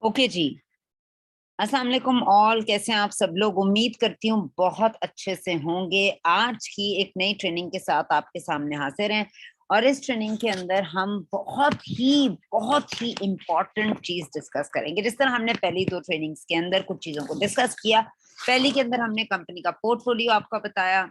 Okay जी। अस्सलाम वालेकुम all, कैसे हैं आप सब लोग? उम्मीद करती हूँ बहुत अच्छे से होंगे। आज की एक नई ट्रेनिंग के साथ आपके सामने हाजिर हैं और इस ट्रेनिंग के अंदर हम बहुत ही इम्पोर्टेंट चीज डिस्कस करेंगे। जिस तरह हमने पहली दो ट्रेनिंग्स के अंदर कुछ चीजों को डिस्कस किया। पहली के अंदर हमने कंपनी का पोर्टफोलियो आपको बताया,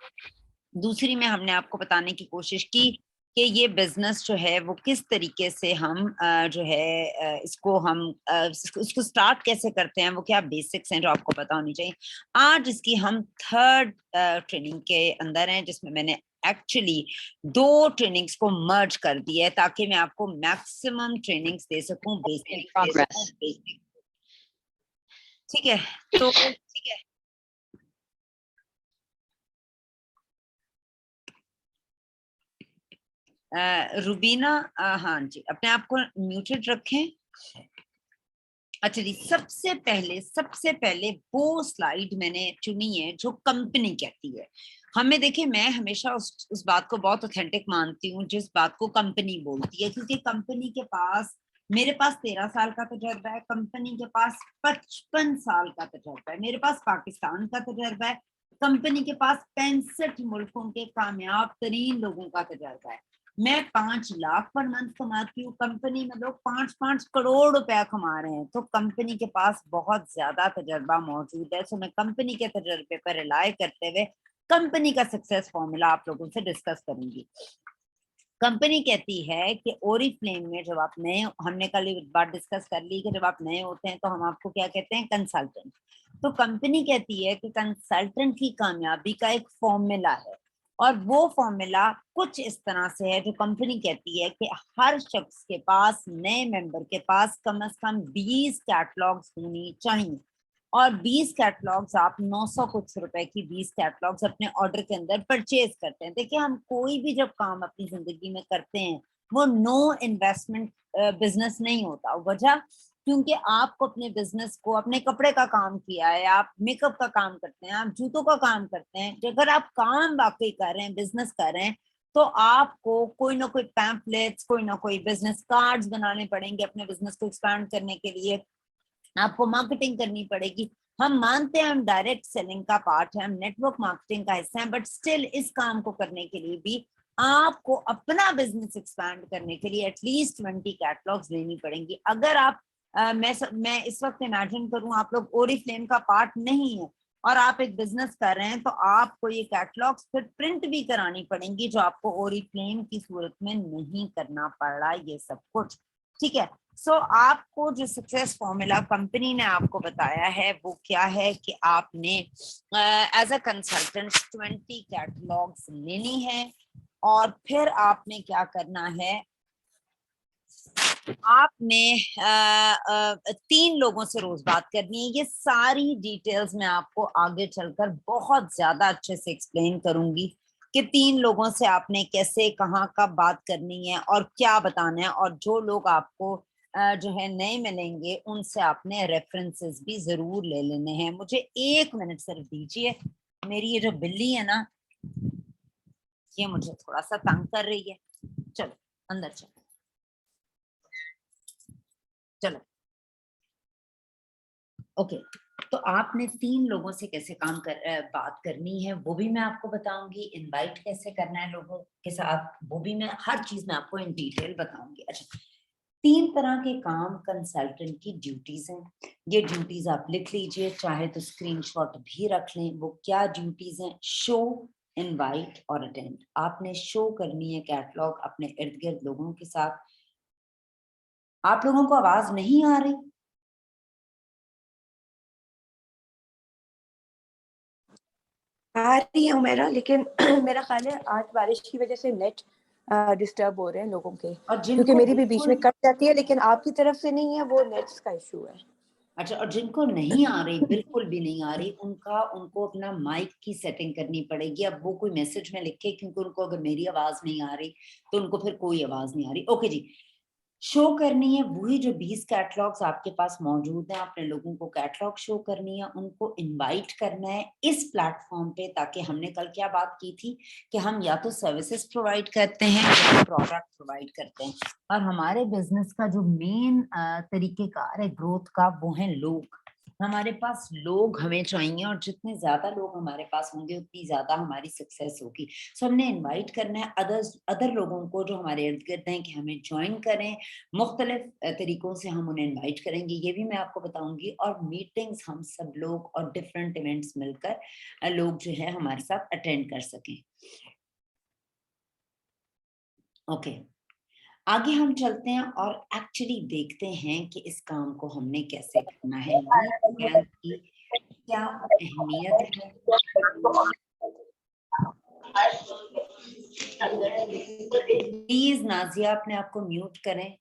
दूसरी में हमने आपको बताने की कोशिश की कि ये बिजनेस जो है वो किस तरीके से हम जो है इसको हम इसको स्टार्ट कैसे करते हैं, वो क्या बेसिक्स हैं जो आपको पता होनी चाहिए। आज इसकी हम थर्ड ट्रेनिंग के अंदर हैं, जिसमें मैंने एक्चुअली दो ट्रेनिंग्स को मर्ज कर दिया है ताकि मैं आपको मैक्सिमम ट्रेनिंग्स दे सकूं, in बेसिक दे सकूं, progress. बेसिक। ठीक है, तो रुबीना, हाँ जी, अपने आप को म्यूटेड रखें। अच्छा जी, सबसे पहले वो स्लाइड मैंने चुनी है जो कंपनी कहती है हमें। देखिए, मैं हमेशा उस बात को बहुत ऑथेंटिक मानती हूँ जिस बात को कंपनी बोलती है, क्योंकि कंपनी के पास, मेरे पास 13 साल का तजर्बा है, कंपनी के पास 55 साल का तजर्बा है, मेरे पास पाकिस्तान का तजर्बा है, कंपनी के पास 65 मुल्कों के कामयाब तरीन लोगों का तजर्बा है। मैं 5 लाख पर मंथ कमाती हूँ, कंपनी में लोग 5-5 करोड़ रुपया कमा रहे हैं, तो कंपनी के पास बहुत ज्यादा तजर्बा मौजूद है। तो मैं कंपनी के तजर्बे पर रिलाय करते हुए कंपनी का सक्सेस फॉर्मूला आप लोगों से डिस्कस करूंगी। कंपनी कहती है कि ओरिफ्लेम में जब आप नए, हमने कल एक बार डिस्कस कर ली कि जब आप नए होते हैं तो हम आपको क्या कहते हैं, कंसल्टेंट। तो कंपनी कहती है कि कंसल्टेंट की कामयाबी का एक फॉर्मूला है, और वो फॉर्मूला कुछ इस तरह से है जो कंपनी कहती है कि हर शख्स के पास, नए मेंबर के पास कम से कम 20 कैटलॉग्स होनी चाहिए। और 20 कैटलॉग्स, आप 900 कुछ रुपए की 20 कैटलॉग्स अपने ऑर्डर के अंदर परचेज करते हैं। देखिए, हम कोई भी जब काम अपनी जिंदगी में करते हैं वो नो इन्वेस्टमेंट बिजनेस नहीं होता। वजह, क्योंकि आपको अपने बिजनेस को, अपने कपड़े का काम किया है, आप मेकअप का काम करते हैं, आप जूतों का काम करते हैं, अगर आप काम वाकई कर रहे हैं, बिजनेस कर रहे हैं, तो आपको कोई ना कोई पैम्पलेट्स, कोई ना कोई बिजनेस कार्ड्स बनाने पड़ेंगे अपने बिजनेस को एक्सपैंड करने के लिए। आपको मार्केटिंग करनी पड़ेगी। हम मानते हैं हम डायरेक्ट सेलिंग का पार्ट है, हम नेटवर्क मार्केटिंग का हिस्सा है, बट स्टिल इस काम को करने के लिए भी आपको अपना बिजनेस एक्सपैंड करने के लिए एटलीस्ट 20 कैटलॉग्स लेनी पड़ेंगी। अगर आप मैं इस वक्त इमेजिन करूं आप लोग ओरिफ्लेम का पार्ट नहीं है और आप एक बिजनेस कर रहे हैं, तो आपको ये कैटलॉग्स फिर प्रिंट भी करानी पड़ेंगी, जो आपको ओरिफ्लेम की सूरत में नहीं करना पड़ रहा ये सब कुछ। ठीक है। आपको जो सक्सेस फॉर्मूला कंपनी ने आपको बताया है वो क्या है कि आपने एज अ कंसल्टेंट 20 कैटलॉग्स लेनी है, और फिर आपने क्या करना है, आपने 3 लोगों से रोज बात करनी है। ये सारी डिटेल्स मैं आपको आगे चलकर बहुत ज्यादा अच्छे से एक्सप्लेन करूंगी कि 3 लोगों से आपने कैसे, कहाँ, कब बात करनी है और क्या बताना है। और जो लोग आपको जो है नए मिलेंगे उनसे आपने रेफरेंसेस भी जरूर ले लेने हैं। मुझे 1 मिनट सिर्फ दीजिए, मेरी ये जो बिल्ली है ना, ये मुझे थोड़ा सा तंग कर रही है। चलो अंदर चलो, चलो। ओके। तो आपने 3 लोगों से कैसे बात करनी है वो भी मैं आपको बताऊंगी। इनवाइट कैसे करना है लोगों के साथ वो भी मैं, हर चीज मैं आपको इन डिटेल बताऊंगी। अच्छा, 3 तरह के काम कंसल्टेंट की ड्यूटीज हैं। ये ड्यूटीज आप लिख लीजिए, चाहे तो स्क्रीनशॉट भी रख लें। वो क्या ड्यूटीज हैं? शो, इनवाइट और अटेंड। आपने शो करनी है कैटलॉग अपने इर्द गिर्द लोगों के साथ। आप लोगों को आवाज नहीं आ रही? आ रही है मेरा, लेकिन मेरा ख्याल है आज बारिश की वजह से नेट डिस्टर्ब हो रहे हैं लोगों के, और क्योंकि जिनको मेरी भी बीच में बिल्कुल, कट जाती है, लेकिन आपकी तरफ से नहीं है, वो नेट्स का इशू है। अच्छा, और जिनको नहीं आ रही, बिल्कुल भी नहीं आ रही, उनको अपना माइक की सेटिंग करनी पड़ेगी। अब वो कोई मैसेज में लिखे, क्योंकि उनको अगर मेरी आवाज नहीं आ रही तो उनको फिर कोई आवाज नहीं आ रही। ओके जी, शो करनी है वही जो 20 कैटलॉग्स आपके पास मौजूद हैं, आपने लोगों को कैटलॉग शो करनी है, उनको इनवाइट करना है इस प्लेटफॉर्म पे, ताकि हमने कल क्या बात की थी कि हम या तो सर्विसेज प्रोवाइड करते हैं या प्रोडक्ट प्रोवाइड करते हैं, और हमारे बिजनेस का जो मेन तरीकेकार है ग्रोथ का वो है लोग। हमारे पास लोग हमें चाहिए, और जितने ज्यादा लोग हमारे पास होंगे उतनी ज्यादा हमारी सक्सेस होगी। सो हमने इनवाइट करना है अदर लोगों को जो हमारे इर्द गिर्द हैं कि हमें ज्वाइन करें। मुख्तलिफ तरीकों से हम उन्हें इनवाइट करेंगे, ये भी मैं आपको बताऊंगी। और मीटिंग्स हम सब लोग और डिफरेंट इवेंट्स मिलकर लोग जो है हमारे साथ अटेंड कर सकें। ओके, आगे हम चलते हैं और एक्चुअली देखते हैं कि इस काम को हमने कैसे करना है, लीड कैंप की क्या अहमियत है। प्लीज नाजिया अपने आप को म्यूट करें।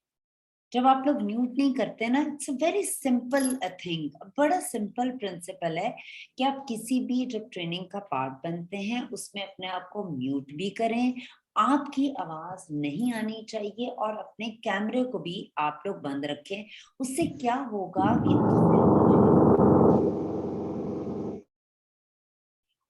जब आप लोग म्यूट नहीं करते ना, it's a very simple thing, बड़ा सिंपल प्रिंसिपल है कि आप किसी भी जब ट्रेनिंग का पार्ट बनते हैं उसमें अपने आप को म्यूट भी करें, आपकी आवाज नहीं आनी चाहिए, और अपने कैमरे को भी आप लोग बंद रखें। उससे क्या होगा कि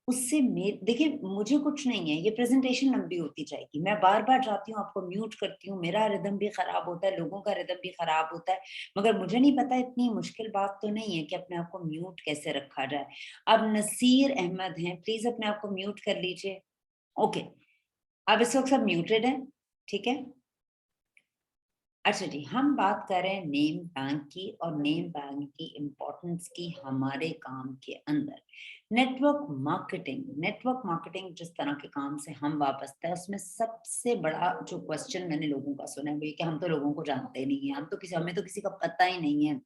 उससे देखिए मुझे कुछ नहीं है, ये प्रेजेंटेशन लंबी होती जाएगी, मैं बार बार जाती हूँ आपको म्यूट करती हूँ, मेरा रिदम भी खराब होता है, लोगों का रिदम भी खराब होता है, मगर मुझे नहीं पता इतनी मुश्किल बात तो नहीं है कि अपने आप को म्यूट कैसे रखा जाए। अब नसीर अहमद हैं, प्लीज अपने आप को म्यूट कर लीजिए। ओके, अब इस वक्त सब म्यूटेड है, ठीक है। अच्छा जी, हम बात कर रहे हैं नेम बैंक की, और नेम बैंक की इम्पोर्टेंस की हमारे काम के अंदर। नेटवर्क मार्केटिंग जिस तरह के काम से हम वाबस्ता है, उसमें सबसे बड़ा जो क्वेश्चन मैंने लोगों का सुना है वो ये कि हम तो लोगों को जानते नहीं है, हमें तो किसी का पता ही नहीं है,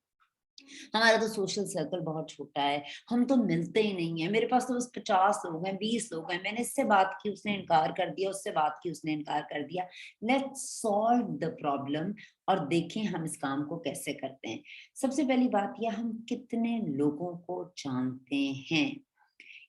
हमारा तो सोशल सर्कल बहुत छोटा है, हम तो मिलते ही नहीं है, मेरे पास तो बस 50 लोग हैं, 20 लोग हैं, मैंने इससे बात की उसने इनकार कर दिया, उससे बात की उसने इनकार कर दिया। लेट्स सॉल्व द प्रॉब्लम और देखें हम इस काम को कैसे करते हैं। सबसे पहली बात यह, हम कितने लोगों को जानते हैं,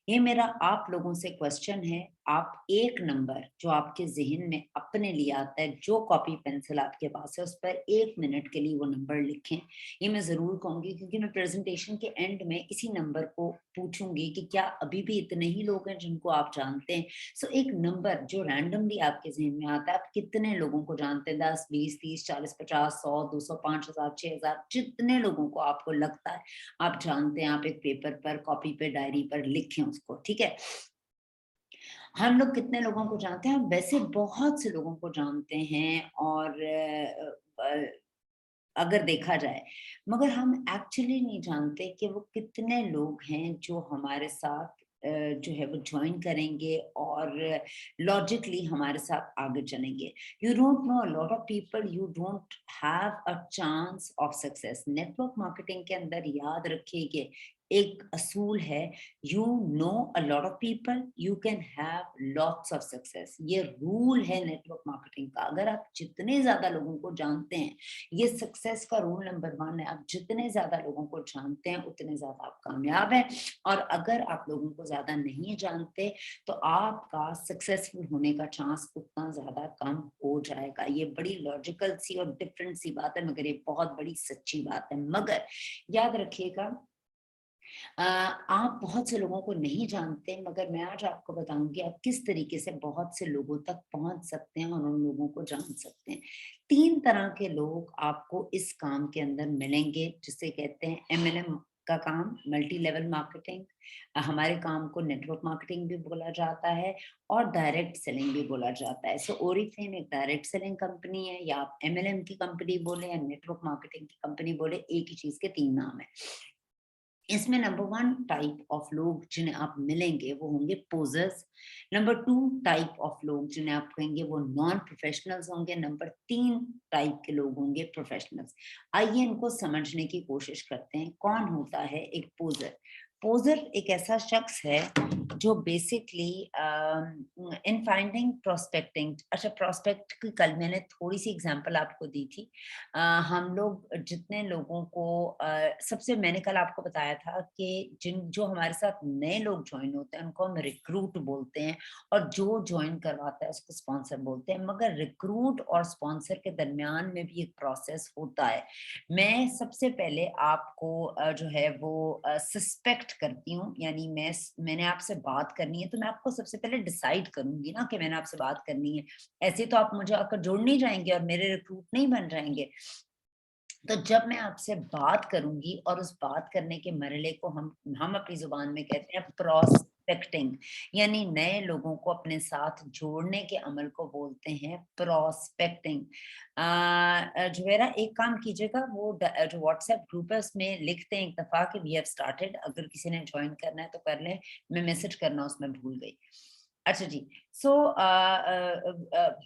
ये मेरा आप लोगों से क्वेश्चन है। आप एक नंबर जो आपके जहन में अपने लिए आता है, जो कॉपी पेंसिल आपके पास है, उस पर 1 मिनट के लिए वो नंबर लिखें। ये मैं जरूर कहूंगी क्योंकि मैं प्रेजेंटेशन के एंड में इसी नंबर को पूछूंगी कि क्या अभी भी इतने ही लोग हैं जिनको आप जानते हैं। सो एक नंबर जो रैंडमली आपके जहन में आता है, आप कितने लोगों को जानते हैं, 10, 20, 30, 40, 50, 100, 200, 5,000, 6,000, जितने लोगों को आपको लगता है आप जानते हैं, आप एक पेपर पर, कॉपी पे, डायरी पर लिखें उसको, ठीक है। हम लोग कितने लोगों को जानते हैं, हम वैसे बहुत से लोगों को जानते हैं, और अगर देखा जाए, मगर हम एक्चुअली नहीं जानते कि वो कितने लोग हैं जो हमारे साथ जो है वो ज्वाइन करेंगे और लॉजिकली हमारे साथ आगे चलेंगे। You don't know a lot of people, you don't have a chance of success. Network marketing के अंदर याद रखिए कि एक असूल है, you know a lot of people, you can have lots of success. ये रूल है नेटवर्क मार्केटिंग का। अगर आप जितने ज्यादा लोगों को जानते हैं, ये सक्सेस का रूल नंबर 1 है, आप जितने ज्यादा लोगों को जानते हैं उतने ज्यादा आप कामयाब हैं। और अगर आप लोगों को ज्यादा नहीं जानते तो आपका सक्सेसफुल होने का चांस उतना ज्यादा कम हो जाएगा। ये बड़ी लॉजिकल सी और डिफरेंट सी बात है, मगर ये बहुत बड़ी सच्ची बात है। मगर याद रखिएगा, आप बहुत से लोगों को नहीं जानते, मगर मैं आज आपको बताऊंगी आप किस तरीके से बहुत से लोगों तक पहुंच सकते हैं और उन लोगों को जान सकते हैं। 3 तरह के लोग आपको इस काम के अंदर मिलेंगे, जिसे कहते हैं एमएलएम का काम, मल्टी लेवल मार्केटिंग। हमारे काम को नेटवर्क मार्केटिंग भी बोला जाता है और डायरेक्ट सेलिंग भी बोला जाता है। सो ओरिफ्लेम एक डायरेक्ट सेलिंग कंपनी है, या आप एमएलएम की कंपनी बोले या नेटवर्क मार्केटिंग की कंपनी बोले, एक ही चीज के 3 नाम है। इसमें नंबर 1 टाइप ऑफ लोग जिन्हें आप मिलेंगे वो होंगे पोजर्स। नंबर 2 टाइप ऑफ लोग जिन्हें आप कहेंगे वो नॉन प्रोफेशनल्स होंगे। नंबर 3 टाइप के लोग होंगे प्रोफेशनल्स। आइए इनको समझने की कोशिश करते हैं। कौन होता है एक पोजर? पोजर एक ऐसा शख्स है जो बेसिकली इन फाइंडिंग प्रोस्पेक्टिंग, अच्छा प्रोस्पेक्ट की कल मैंने थोड़ी सी एग्जांपल आपको दी थी। हम लोग जितने लोगों को सबसे मैंने कल आपको बताया था कि जो हमारे साथ नए लोग ज्वाइन होते हैं उनको हम रिक्रूट बोलते हैं, और जो ज्वाइन करवाता है उसको स्पॉन्सर बोलते हैं। मगर रिक्रूट और स्पॉन्सर के दरमियान में भी एक प्रोसेस होता है। मैं सबसे पहले आपको जो है वो सस्पेक्ट करती हूँ, यानी मैंने आपसे बात करनी है तो मैं आपको सबसे पहले डिसाइड करूंगी ना कि मैंने आपसे बात करनी है। ऐसे तो आप मुझे आकर जोड़ नहीं जाएंगे और मेरे रिक्रूट नहीं बन जाएंगे। तो जब मैं आपसे बात करूंगी और उस बात करने के मरहले को हम अपनी जुबान में कहते हैं प्रोस्पेक्टिंग, यानी नए लोगों को अपने साथ जोड़ने के अमल को बोलते हैं प्रोस्पेक्टिंग। जुवेरा एक काम कीजिएगा, वो जो व्हाट्सएप ग्रुप है उसमें लिखते हैं एक दफा कि वी हैव स्टार्टेड, अगर किसी ने ज्वाइन करना है तो कर ले, मैं मैसेज करना उसमें भूल गई। अच्छा जी। सो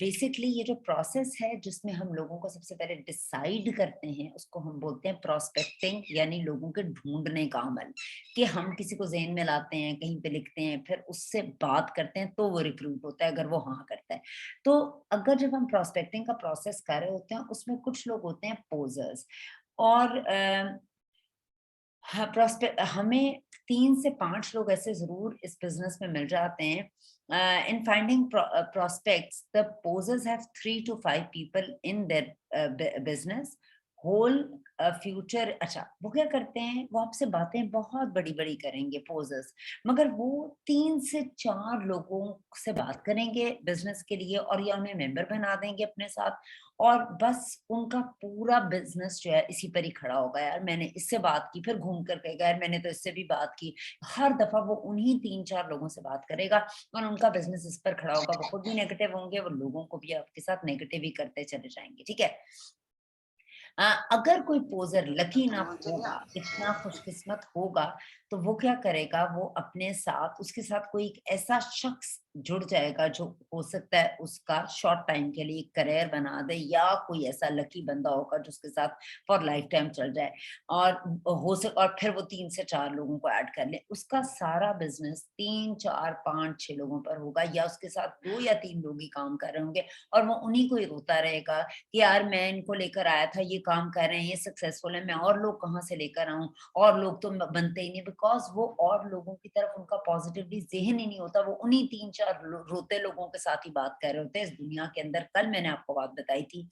बेसिकली ये जो प्रोसेस है जिसमें हम लोगों को सबसे पहले डिसाइड करते हैं उसको हम बोलते हैं प्रोस्पेक्टिंग, यानी लोगों के ढूंढने का अमल, कि हम किसी को ज़हन में लाते हैं, कहीं पे लिखते हैं, फिर उससे बात करते हैं तो वो रिक्रूट होता है अगर वो हाँ करता है। तो अगर जब हम प्रोस्पेक्टिंग का प्रोसेस कर रहे होते हैं उसमें कुछ लोग होते हैं पोजर्स, और हाँ, हमें 3 से 5 लोग ऐसे ज़रूर इस बिज़नेस में मिल जाते हैं। In finding prospects, the posers have 3 to 5 people in their business whole future. अच्छा, वो क्या करते हैं, वो आपसे बातें बहुत बड़ी-बड़ी करेंगे पोज़र्स, मगर वो 3 से 4 लोगों से बात करेंगे बिज़नेस के लिए और या उन्हें मेंबर बना देंगे अपने साथ, और बस उनका पूरा बिज़नेस जो है इसी पर ही खड़ा होगा। यार मैंने इससे बात की, फिर घूम कर कहेगा यार मैंने तो इससे भी बात की। हर दफ़ा वो उन्हीं 3-4 लोगों से बात करेगा और उनका बिज़नेस इस पर खड़ा होगा। वो खुद भी नेगेटिव होंगे, वो लोगों को भी आपके साथ नेगेटिव ही करते चले जाएँगे, ठीक है? अगर कोई पोज़र लकी इनफ होगा, इतना खुशकिस्मत होगा, तो वो क्या करेगा, वो अपने साथ उसके साथ कोई एक ऐसा शख्स जुड़ जाएगा जो हो सकता है उसका शॉर्ट टाइम के लिए करियर बना दे, या कोई ऐसा लकी बंदा होगा जो उसके साथ फॉर लाइफ टाइम चल जाए, और और फिर वो 3 से 4 लोगों को ऐड कर ले। उसका सारा बिज़नेस 3, 4, 5, 6 लोगों पर होगा, या उसके साथ 2 या 3 लोग ही काम कर रहे होंगे और वो उन्हीं को ही रोता रहेगा कि यार मैं इनको लेकर आया था, ये काम कर रहे हैं, ये सक्सेसफुल है, मैं और लोग कहाँ से लेकर आऊँ, और लोग तो बनते ही नहीं, बिकॉज़ वो और लोगों की तरफ उनका पॉजिटिवली ज़हन ही नहीं होता, वो उन्हीं 3-4 रोते लोगों के साथ ही बात कर रहे होते हैं इस दुनिया के अंदर। कल मैंने आपको बात बताई थी,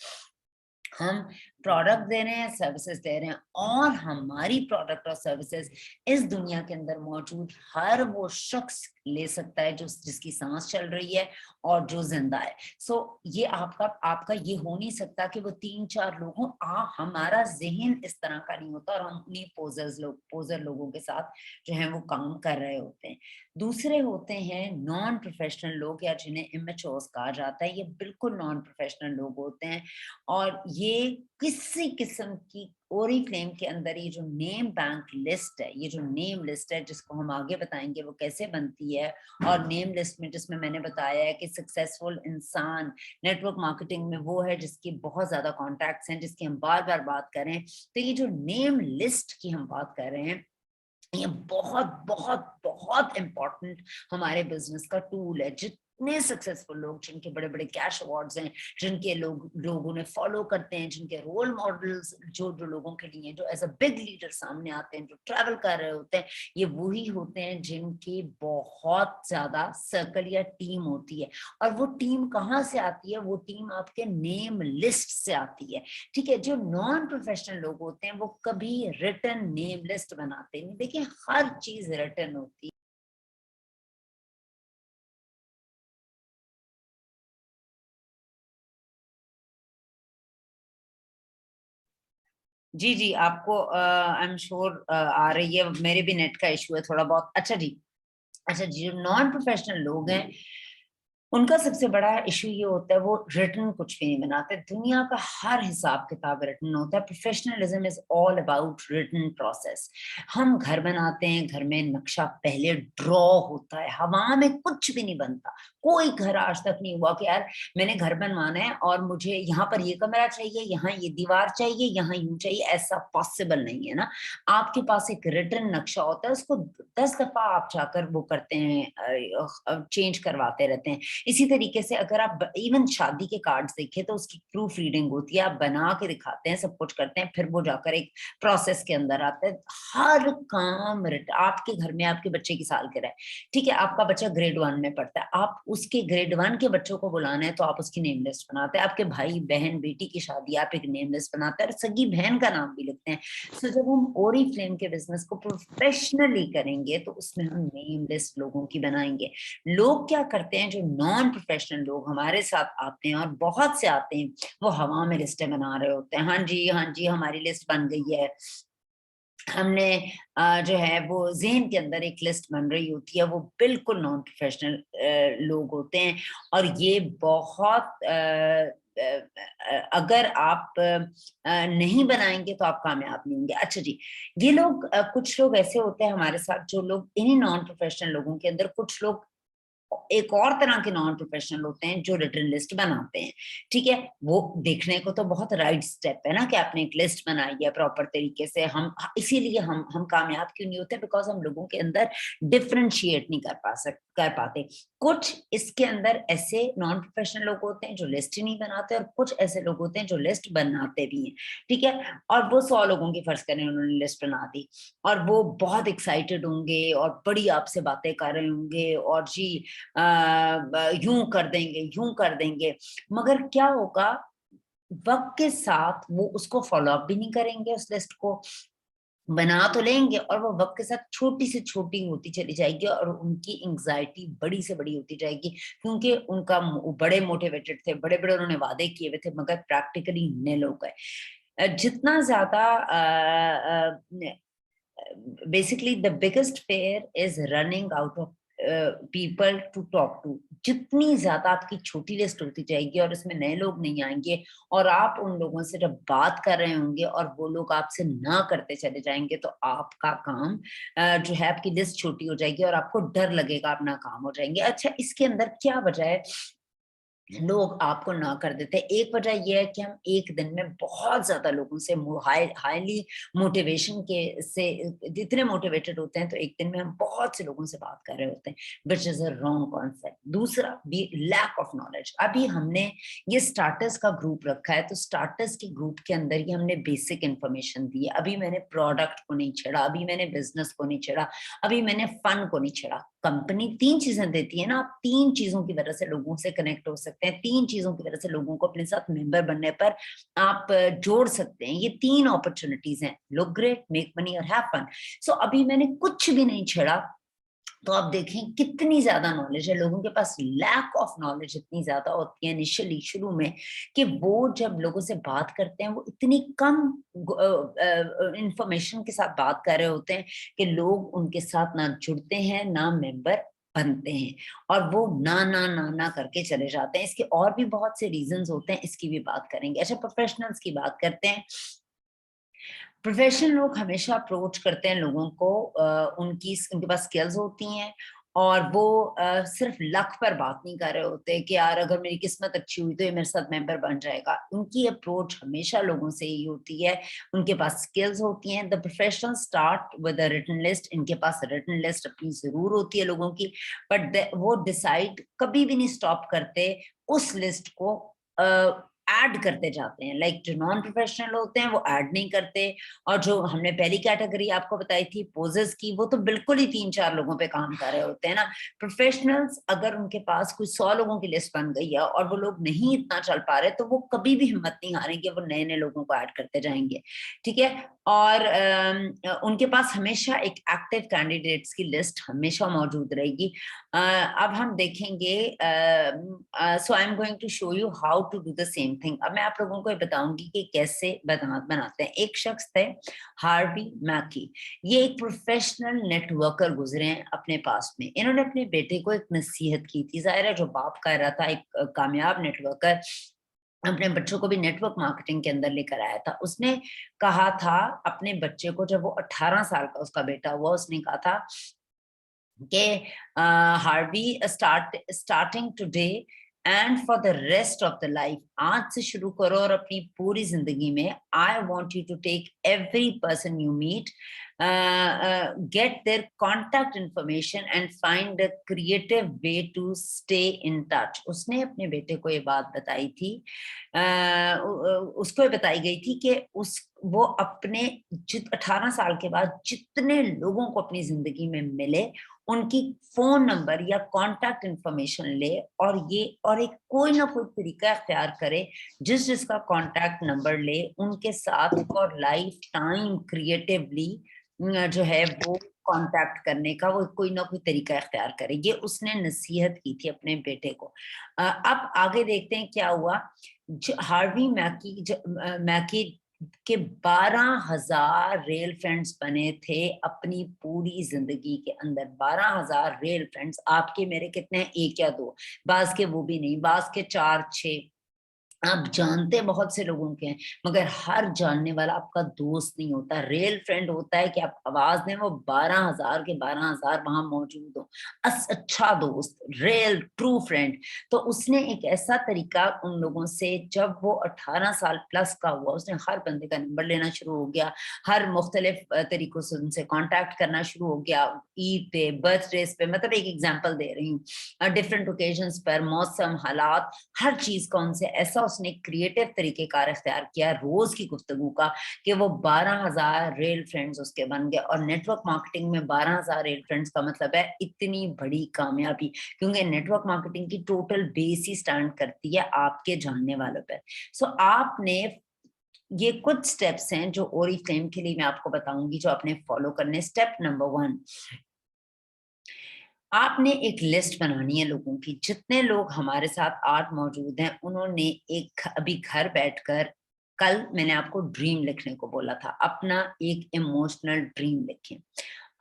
हम प्रोडक्ट दे रहे हैं, सर्विसेज दे रहे हैं, और हमारी प्रोडक्ट और सर्विसेज इस दुनिया के अंदर मौजूद हर वो शख्स ले सकता है जो जिसकी सांस चल रही है और जो जिंदा है। सो ये आपका आपका ये हो नहीं सकता कि वो 3-4 लोग हों। हमारा जहन इस तरह का नहीं होता, और हम उन्हीं पोजर लोगों के साथ जो है वो काम कर रहे होते हैं। दूसरे होते हैं नॉन प्रोफेशनल लोग, या जिन्हें इमेच्योर्स कहा जाता है। ये बिल्कुल नॉन प्रोफेशनल लोग होते हैं, और ये किसी किस्म की ओरिफ्लेम के अंदर ये जो नेम बैंक लिस्ट है, ये जो नेम लिस्ट है जिसको हम आगे बताएंगे वो कैसे बनती है, और नेम लिस्ट में जिसमें मैंने बताया है कि सक्सेसफुल इंसान नेटवर्क मार्केटिंग में वो है जिसकी बहुत ज्यादा कॉन्टैक्ट्स हैं, जिसकी हम बार बार बात करें। तो ये जो नेम लिस्ट की हम बात कर रहे हैं, ये बहुत बहुत बहुत इंपॉर्टेंट हमारे बिजनेस का टूल है। जितने सक्सेसफुल लोग जिनके बड़े बड़े कैश अवार्ड्स हैं, जिनके लोग उन्हें फॉलो करते हैं, जिनके रोल मॉडल्स जो जो लोगों के लिए जो एज अ बिग लीडर सामने आते हैं, जो ट्रैवल कर रहे होते हैं, ये वही होते हैं जिनकी बहुत ज्यादा सर्कल या टीम होती है। और वो टीम कहाँ से आती है, वो टीम आपके नेम लिस्ट से आती है, ठीक है। जो नॉन प्रोफेशनल लोग होते हैं वो कभी रिटन नेम लिस्ट बनाते नहीं। देखिए हर चीज रिटन होती है। जी जी, आपको आई एम श्योर आ रही है, मेरे भी नेट का इशू है थोड़ा बहुत। अच्छा जी। अच्छा जी, जो नॉन प्रोफेशनल लोग हैं उनका सबसे बड़ा इशू ये होता है वो रिटर्न कुछ भी नहीं बनाते। दुनिया का हर हिसाब किताब रिटर्न होता है। Professionalism is all about return process. हम घर बनाते हैं, घर में नक्शा पहले ड्रॉ होता है, हवा में कुछ भी नहीं बनता। कोई घर आज तक नहीं हुआ कि यार मैंने घर बनवाना है और मुझे यहाँ पर ये कमरा चाहिए, यहाँ ये दीवार चाहिए, यहाँ यूं चाहिए, ऐसा पॉसिबल नहीं है ना। आपके पास एक रिटर्न नक्शा होता है, उसको 10 दफा आप जाकर वो करते हैं, चेंज करवाते रहते हैं। इसी तरीके से अगर आप इवन शादी के कार्ड्स देखें तो उसकी प्रूफ रीडिंग होती है, आप बना के दिखाते हैं, सब कुछ करते हैं, फिर वो जाकर एक प्रोसेस के अंदर आता है। हर काम आपके घर में आपके बच्चे की सालगिरह है, ठीक है, आपका बच्चा ग्रेड 1 में पढ़ता है, आप उसके ग्रेड 1 के बच्चों को बुलाना है तो आप उसकी नेम लिस्ट बनाते हैं। आपके भाई बहन बेटी की शादी, आप एक नेम लिस्ट बनाते हैं और सगी बहन का नाम भी लिखते हैं। सो जब हम ओरीफ्लेम के बिजनेस को प्रोफेशनली करेंगे तो उसमें हम नेम लिस्ट लोगों की बनाएंगे। लोग क्या करते हैं, जो नॉन प्रोफेशनल लोग हमारे साथ आते हैं, और बहुत से आते हैं, वो हवा में लिस्टें बना रहे होते हैं। हाँ जी हाँ जी हमारी लिस्ट बन गई है, हमने जो है वो ज़हन के अंदर एक लिस्ट बन रही होती है। वो बिल्कुल नॉन प्रोफेशनल लोग होते हैं। और ये बहुत अगर आप नहीं बनाएंगे तो आप कामयाब नहीं होंगे। अच्छा जी, ये लोग कुछ लोग ऐसे होते हैं हमारे साथ, जो लोग इन्हीं नॉन प्रोफेशनल लोगों के अंदर, कुछ लोग एक और तरह के नॉन प्रोफेशनल होते हैं जो रिटर्न लिस्ट बनाते हैं। ठीक है, वो देखने को तो बहुत राइट स्टेप है ना कि आपने एक लिस्ट बनाई है प्रॉपर तरीके से। हम इसीलिए हम कामयाब क्यों नहीं होते, बिकॉज हम लोगों के अंदर डिफरेंशिएट नहीं कर पाते। कुछ इसके अंदर ऐसे नॉन प्रोफेशनल लोग होते हैं जो लिस्ट ही नहीं बनाते, और कुछ ऐसे लोग होते हैं जो लिस्ट बनाते भी हैं। ठीक है, और वो 100 लोगों की फर्ज करें उन्होंने लिस्ट बना दी, और वो बहुत एक्साइटेड होंगे और बड़ी आपसे बातें कर रहे होंगे, और जी यूं कर देंगे यूं कर देंगे, मगर क्या होगा, वक्त के साथ वो उसको फॉलो अप भी नहीं करेंगे। उस लिस्ट को बना तो लेंगे और वो वक्त के साथ छोटी से छोटी होती चली जाएगी, और उनकी एंग्जाइटी बड़ी से बड़ी होती जाएगी, क्योंकि उनका बड़े मोटिवेटेड थे, बड़े बड़े उन्होंने वादे किए हुए थे, मगर प्रैक्टिकली निल हो गए। जितना ज्यादा basically the biggest fear is running out of people to talk to। जितनी ज्यादा आपकी छोटी लिस्ट होती जाएगी और इसमें नए लोग नहीं आएंगे, और आप उन लोगों से जब बात कर रहे होंगे और वो लोग आपसे ना करते चले जाएंगे, तो आपका काम जो है, आपकी लिस्ट छोटी हो जाएगी और आपको डर लगेगा आप नाकाम हो जाएंगे। अच्छा, इसके अंदर क्या वजह है लोग आपको ना कर देते? एक वजह यह है कि हम एक दिन में बहुत ज्यादा लोगों से हाईली मोटिवेशन के से जितने मोटिवेटेड होते हैं, तो एक दिन में हम बहुत से लोगों से बात कर रहे होते हैं, which is a wrong concept. दूसरा भी लैक ऑफ नॉलेज। अभी हमने ये स्टार्टर्स का ग्रुप रखा है, तो स्टार्टर्स के ग्रुप के अंदर ही हमने बेसिक इंफॉर्मेशन दी है। अभी मैंने प्रोडक्ट को नहीं छेड़ा, अभी मैंने बिजनेस को नहीं छेड़ा, अभी मैंने फन को नहीं छेड़ा। कंपनी 3 चीजें देती है ना, आप 3 चीजों की वजह से लोगों से कनेक्ट हो सकते हैं, 3 चीजों की वजह से लोगों को अपने साथ मेंबर बनने पर आप जोड़ सकते हैं। ये 3 अपॉर्चुनिटीज हैं, लुक ग्रेट, मेक मनी और हैव फन। सो अभी मैंने कुछ भी नहीं छेड़ा, तो आप देखें कितनी ज्यादा नॉलेज है लोगों के पास। लैक ऑफ नॉलेज इतनी ज्यादा होती है इनिशियली, शुरू में, कि वो जब लोगों से बात करते हैं वो इतनी कम इंफॉर्मेशन के साथ बात कर रहे होते हैं कि लोग उनके साथ ना जुड़ते हैं ना मेंबर बनते हैं, और वो ना करके चले जाते हैं। इसके और भी बहुत से रीजंस होते हैं, इसकी भी बात करेंगे। अच्छा, प्रोफेशनल्स की बात करते हैं। प्रोफेशनल लोग हमेशा अप्रोच करते हैं लोगों को, उनके पास स्किल्स होती हैं, और वो सिर्फ लक पर बात नहीं कर रहे होते कि यार अगर मेरी किस्मत अच्छी हुई तो ये मेरे साथ मेंबर बन जाएगा। उनकी अप्रोच हमेशा लोगों से ही होती है, उनके पास स्किल्स होती हैं। The professional start with a written list. इनके पास रिटन लिस्ट अपनी जरूर होती है लोगों की, बट वो डिसाइड कभी भी नहीं स्टॉप करते, उस लिस्ट को ऐड करते जाते हैं। लाइक जो नॉन प्रोफेशनल होते हैं वो ऐड नहीं करते, और जो हमने पहली कैटेगरी आपको बताई थी पोजेस की, वो तो बिल्कुल ही 3-4 लोगों पे काम कर रहे होते हैं ना। प्रोफेशनल्स अगर उनके पास कुछ 100 लोगों की लिस्ट बन गई है और वो लोग नहीं इतना चल पा रहे, तो वो कभी भी हिम्मत नहीं हारेंगे, वो नए नए लोगों को ऐड करते जाएंगे। ठीक है, और उनके पास हमेशा एक एक्टिव कैंडिडेट्स की लिस्ट हमेशा मौजूद रहेगी। अब हम देखेंगे, so I am going to show you how to do the same interesting thing. अब मैं आप लोगों को बताऊंगी कि कैसे बनाते हैं। एक शख्स थे हार्वी मैकी, ये एक प्रोफेशनल नेटवर्कर गुजरे हैं अपने पास में। इन्होंने अपने बेटे को एक नसीहत की थी। जाहिर है जो बाप कह रहा था, एक कामयाब नेटवर्कर अपने बच्चों को भी नेटवर्क मार्केटिंग के अंदर लेकर आया था। उसने कहा था अपने बच्चे को, जब वो 18 साल का उसका बेटा हुआ, उसने कहा था कि Harvey starting today and for the rest of the life, आज से शुरू करो और अपनी पूरी जिंदगी में, I want you to take every person you meet, get their contact information and find a creative way to stay in touch। उसने अपने बेटे को ये बात बताई थी, उसको ये बताई गई थी कि वो अपने 18 साल के बाद जितने लोगों को अपनी जिंदगी में मिले, उनकी फोन नंबर या कांटेक्ट इंफॉर्मेशन ले और एक कोई ना कोई तरीका इख्तियार करे, जिसका कांटेक्ट नंबर ले उनके साथ फॉर लाइफ टाइम क्रिएटिवली जो है वो कांटेक्ट करने का वो कोई ना कोई तरीका इख्तियार करे। ये उसने नसीहत की थी अपने बेटे को। अब आगे देखते हैं क्या हुआ। हार्वी मैकी के 12,000 रेल फ्रेंड्स बने थे अपनी पूरी जिंदगी के अंदर। 12,000 रेल फ्रेंड्स। आपके मेरे कितने हैं? एक या दो, बाज के वो भी नहीं, बाज के 4-6। आप जानते बहुत से लोगों के हैं, मगर हर जानने वाला आपका दोस्त नहीं होता। रियल फ्रेंड होता है कि आप आवाज दें, वो 12,000 के 12,000 वहां मौजूद हो। अच्छा दोस्त, रियल ट्रू फ्रेंड। तो उसने एक ऐसा तरीका उन लोगों से, जब वो 18 साल प्लस का हुआ, उसने हर बंदे का नंबर लेना शुरू हो गया, हर मुख्तलिफ तरीकों से उनसे कॉन्टैक्ट करना शुरू हो गया। ईद पे, बर्थडेज पे, मतलब एक एग्जाम्पल दे रही हूँ, डिफरेंट ओकेजन्स पर, मौसम, हालात, हर चीज का उनसे ऐसा उसने क्रिएटिव तरीके कार इख्तियार किया रोज की गुफ्तगू का कि वो 12,000 रियल फ्रेंड्स उसके बन गए। और नेटवर्क मार्केटिंग में 12,000 रियल फ्रेंड्स का मतलब है इतनी बड़ी कामयाबी, क्योंकि नेटवर्क मार्केटिंग की टोटल बेस ही स्टैंड करती है आपके जानने वालों पर। सो आपने ये कुछ स्टेप्स हैं जो ओरिफ्लेम के लिए मैं आपको बताऊंगी, जो आपने फॉलो करने। स्टेप नंबर 1, आपने एक लिस्ट बनानी है लोगों की। जितने लोग हमारे साथ आज मौजूद हैं, उन्होंने एक अभी घर बैठकर, कल मैंने आपको ड्रीम लिखने को बोला था, अपना एक इमोशनल ड्रीम लिखें।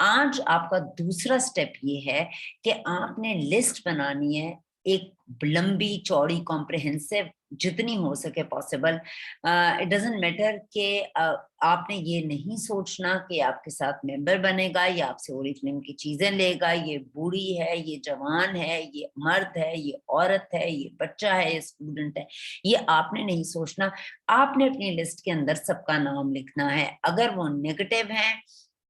आज आपका दूसरा स्टेप ये है कि आपने लिस्ट बनानी है, एक लंबी चौड़ी कॉम्प्रिहेंसिव, जितनी हो सके पॉसिबल। इट डजंट मैटर कि आपने ये नहीं सोचना कि आपके साथ मेंबर बनेगा या आपसे ओरिफ्लेम की चीजें लेगा, ये बूढ़ी है, ये जवान है, ये मर्द है, ये औरत है, ये बच्चा है, ये स्टूडेंट है, ये आपने नहीं सोचना। आपने अपनी लिस्ट के अंदर सबका नाम लिखना है। अगर वो नेगेटिव है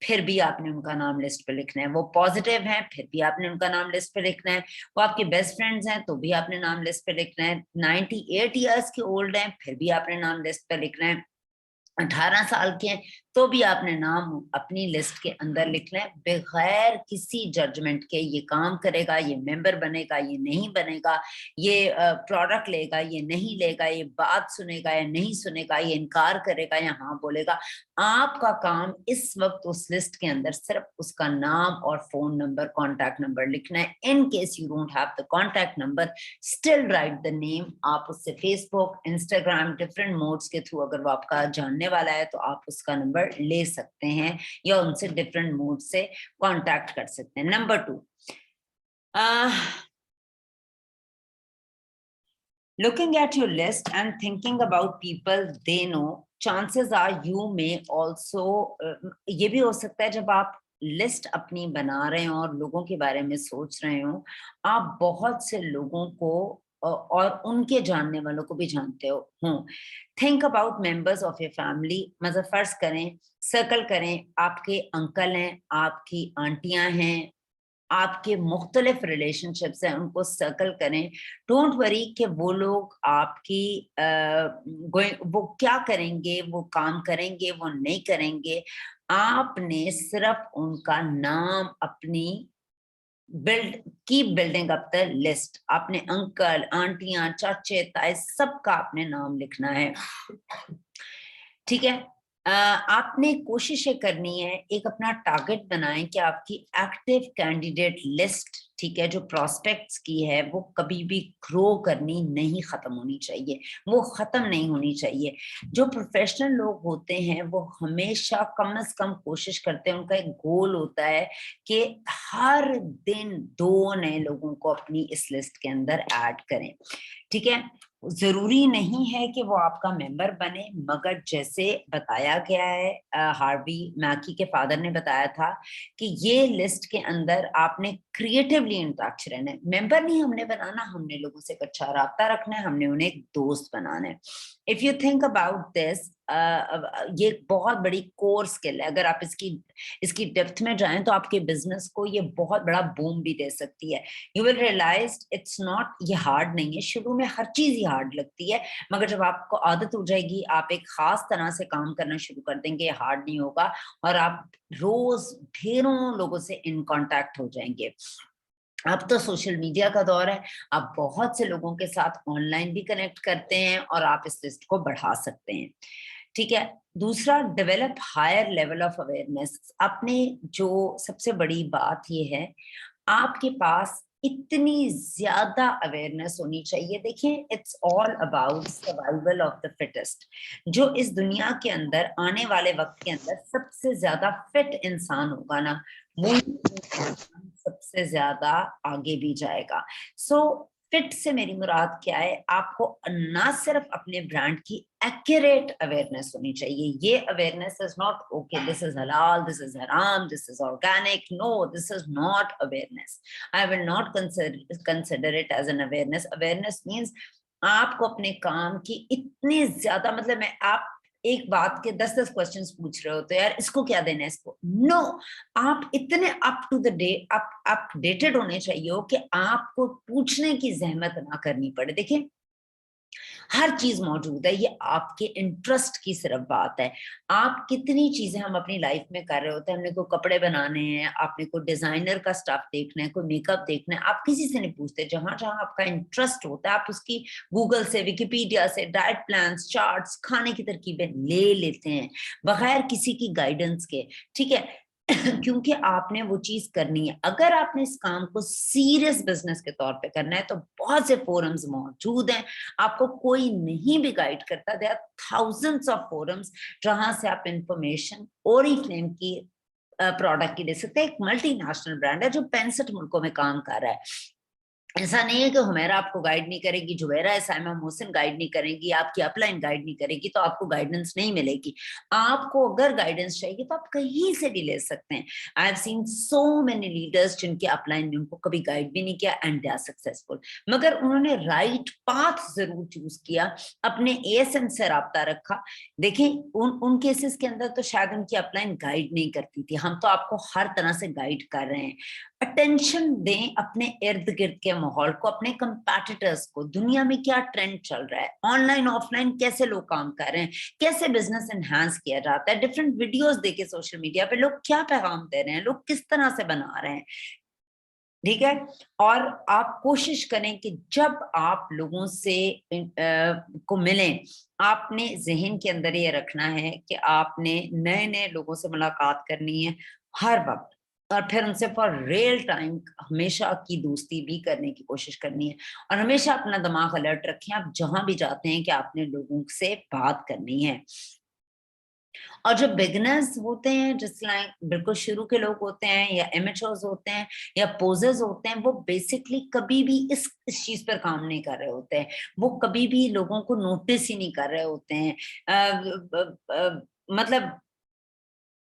फिर भी आपने उनका नाम लिस्ट पे लिखना है, वो पॉजिटिव हैं फिर भी आपने उनका नाम लिस्ट पे लिखना है, वो आपके बेस्ट फ्रेंड्स हैं तो भी आपने नाम लिस्ट पे लिखना है, 98 ईयर्स के ओल्ड हैं फिर भी आपने नाम लिस्ट पे लिखना है, 18 साल के हैं तो भी आपने नाम अपनी लिस्ट के अंदर लिखना है, बगैर किसी जजमेंट के। ये काम करेगा, ये मेंबर बनेगा, ये नहीं बनेगा, ये प्रोडक्ट लेगा, ये नहीं लेगा, ये बात सुनेगा या नहीं सुनेगा, ये इनकार करेगा या हाँ बोलेगा। आपका काम इस वक्त उस लिस्ट के अंदर सिर्फ उसका नाम और फोन नंबर, कॉन्टैक्ट नंबर लिखना है। In case you don't have the contact number, still right the name. आप उससे फेसबुक, इंस्टाग्राम, डिफरेंट मोड्स के थ्रू, अगर वो आपका जानने वाला है तो आप उसका नंबर ले सकते हैं या उनसे डिफरेंट मोड से कांटेक्ट कर सकते हैं। Number 2, looking at your list and thinking about people they know, chances are you may also, ये भी हो सकता है जब आप लिस्ट अपनी बना रहे हो और लोगों के बारे में सोच रहे हो, आप बहुत से लोगों को और उनके जानने वालों को भी जानते हो। Think about members of your family. मतलब फर्ज करें, सर्कल करें, आपके अंकल हैं, आपकी आंटियां हैं, आपके मुख्तलिफ रिलेशनशिप्स हैं, उनको सर्कल करें। डोंट वरी कि वो लोग आपकी वो क्या करेंगे, वो काम करेंगे, वो नहीं करेंगे। आपने सिर्फ उनका नाम अपनी बिल्डिंग अप द लिस्ट, अपने अंकल, आंटियां, चाचे, ताए, सबका आपने नाम लिखना है। ठीक है। आपने कोशिश ये करनी है, एक अपना टारगेट बनाएं कि आपकी एक्टिव कैंडिडेट लिस्ट, ठीक है, जो प्रोस्पेक्ट्स की है, वो कभी भी ग्रो करनी नहीं, खत्म होनी चाहिए, वो खत्म नहीं होनी चाहिए। जो प्रोफेशनल लोग होते हैं वो हमेशा कम से कम कोशिश करते हैं, उनका एक गोल होता है कि हर दिन 2 नए लोगों को अपनी इस लिस्ट के अंदर ऐड करें, ठीक है। जरूरी नहीं है कि वो आपका मेंबर बने, मगर जैसे बताया गया है, हार्वी मैकी के फादर ने बताया था कि ये लिस्ट के अंदर आपने क्रिएटिवली इंटरेक्ट रहना है, मेंबर नहीं हमने बनाना, हमने लोगों से अच्छा राब्ता रखना है, हमने उन्हें एक दोस्त बनाना है। If you think about this, ये बहुत बड़ी कोर स्किल है, अगर आप इसकी डेप्थ में जाएं तो आपके बिजनेस को ये बहुत बड़ा बूम भी दे सकती है। You will realise it's not, ये हार्ड नहीं है, शुरू में हर चीज ही हार्ड लगती है, मगर जब आपको आदत हो जाएगी, आप एक खास तरह से काम करना शुरू कर देंगे, हार्ड नहीं होगा, और आप रोज ढेरों लोगों से इन कांटेक्ट हो जाएंगे। अब तो सोशल मीडिया का दौर है, आप बहुत से लोगों के साथ ऑनलाइन भी कनेक्ट करते हैं और आप इस लिस्ट को बढ़ा सकते हैं, ठीक है। दूसरा, develop higher level of awareness. अपने जो सबसे बड़ी बात ये है, आपके पास इतनी ज्यादा अवेयरनेस होनी चाहिए। देखिए, it's all about survival of the fittest. जो इस दुनिया के अंदर आने वाले वक्त के अंदर सबसे ज्यादा फिट इंसान होगा ना, वो सबसे ज्यादा आगे भी जाएगा। सो फिट से मेरी मुराद क्या है, आपको ना सिर्फ अपने ब्रांड की एक्यूरेट अवेयरनेस होनी चाहिए। ये awareness is not okay this is हलाल, दिस इज हराम, this is organic, no, this is not awareness. I will not consider it as an awareness. Awareness means आपको अपने काम की इतनी ज्यादा, मतलब मैं, आप एक बात के 10-10 क्वेश्चंस पूछ रहे हो तो यार इसको क्या देना है, इसको नो, आप इतने up to the day updated होने चाहिए हो कि आपको पूछने की जहमत ना करनी पड़े। देखिए, हर चीज मौजूद है, ये आपके इंटरेस्ट की सिर्फ बात है। आप कितनी चीजें हम अपनी लाइफ में कर रहे होते हैं, हमने को कपड़े बनाने हैं, आपने को डिजाइनर का स्टफ देखना है, कोई मेकअप देखना है, आप किसी से नहीं पूछते, जहां जहां आपका इंटरेस्ट होता है आप उसकी गूगल से, विकिपीडिया से डाइट प्लान्स, चार्ट्स, खाने की तरकीबें ले लेते हैं बगैर किसी की गाइडेंस के, ठीक है। क्योंकि आपने वो चीज करनी है। अगर आपने इस काम को सीरियस बिजनेस के तौर पे करना है तो बहुत से फोरम्स मौजूद हैं, आपको कोई नहीं भी गाइड करता, there are thousands of forums जहां से आप इंफॉर्मेशन ओरिफ्लेम की प्रोडक्ट की ले सकते हैं। एक मल्टीनेशनल ब्रांड है जो 65 मुल्कों में काम कर रहा है। ऐसा नहीं है कि हुमैरा आपको गाइड नहीं करेगी, जुबैरा साइमा मोहसिन गाइड नहीं करेगी, आपकी अपलाइन गाइड नहीं करेगी तो आपको गाइडेंस नहीं मिलेगी। आपको अगर गाइडेंस चाहिए तो आप कहीं से भी ले सकते हैं। I have seen so many leaders जिनके अपलाइन ने उनको कभी गाइड भी नहीं किया एंड दे आर सक्सेसफुल, मगर उन्होंने राइट पाथ जरूर चूज किया, अपने एएसएम से राब्ता रखा। देखिए, उन केसेस के अंदर तो शायद उनकी अपलाइन गाइड नहीं करती थी, हम तो आपको हर तरह से गाइड कर रहे हैं। अटेंशन दें अपने इर्द गिर्द के माहौल को, अपने कंपैटिटर्स को, दुनिया में क्या ट्रेंड चल रहा है, ऑनलाइन ऑफलाइन कैसे लोग काम कर रहे हैं, कैसे बिजनेस एनहांस किया जाता है, डिफरेंट वीडियोस देखे सोशल मीडिया पे लोग क्या पैगाम दे रहे हैं, लोग किस तरह से बना रहे हैं, ठीक है। और आप कोशिश करें कि जब आप लोगों से को मिलें, आपने जहन के अंदर ये रखना है कि आपने नए नए लोगों से मुलाकात करनी है हर वक्त, और फिर उनसे फॉर रियल टाइम हमेशा की दोस्ती भी करने की कोशिश करनी है। और हमेशा अपना दिमाग अलर्ट रखें, आप जहां भी जाते हैं कि आपने लोगों से बात करनी है। और जो बिगनर्स होते हैं, जिस लाइक बिल्कुल शुरू के लोग होते हैं, या एमेचर्स होते हैं, या पोजर्स होते हैं, वो बेसिकली कभी भी इस चीज पर काम नहीं कर रहे होते हैं, वो कभी भी लोगों को नोटिस ही नहीं कर रहे होते हैं। मतलब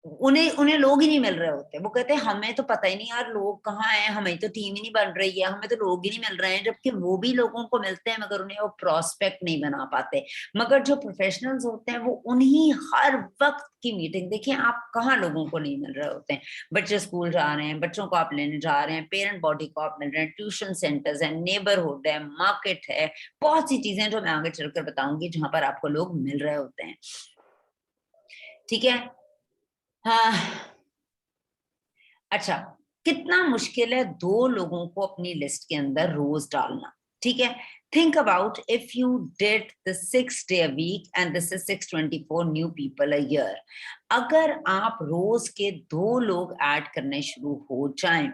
उन्हें उन्हें लोग ही नहीं मिल रहे होते, वो कहते हैं हमें तो पता ही नहीं यार लोग कहाँ हैं, हमें तो टीम ही नहीं बन रही है, हमें तो लोग ही नहीं मिल रहे हैं, जबकि वो भी लोगों को मिलते हैं मगर उन्हें वो प्रोस्पेक्ट नहीं बना पाते। मगर जो प्रोफेशनल्स होते हैं वो उन्हीं हर वक्त की मीटिंग, देखिए आप कहाँ लोगों को नहीं मिल रहे होते हैं, बच्चे स्कूल जा रहे हैं, बच्चों को आप लेने जा रहे हैं, पेरेंट बॉडी को आप मिल रहे हैं, ट्यूशन सेंटर्स है, नेबरहुड है, मार्केट है, बहुत सी चीजें जो मैं आगे चलकर बताऊंगी जहां पर आपको लोग मिल रहे होते हैं, ठीक है। हाँ, अच्छा, कितना मुश्किल है 2 लोगों को अपनी लिस्ट के अंदर रोज डालना, ठीक है, think about if you did the 6 day a week and this is 624 new people a year. अगर आप रोज के 2 लोग ऐड करने शुरू हो जाएं,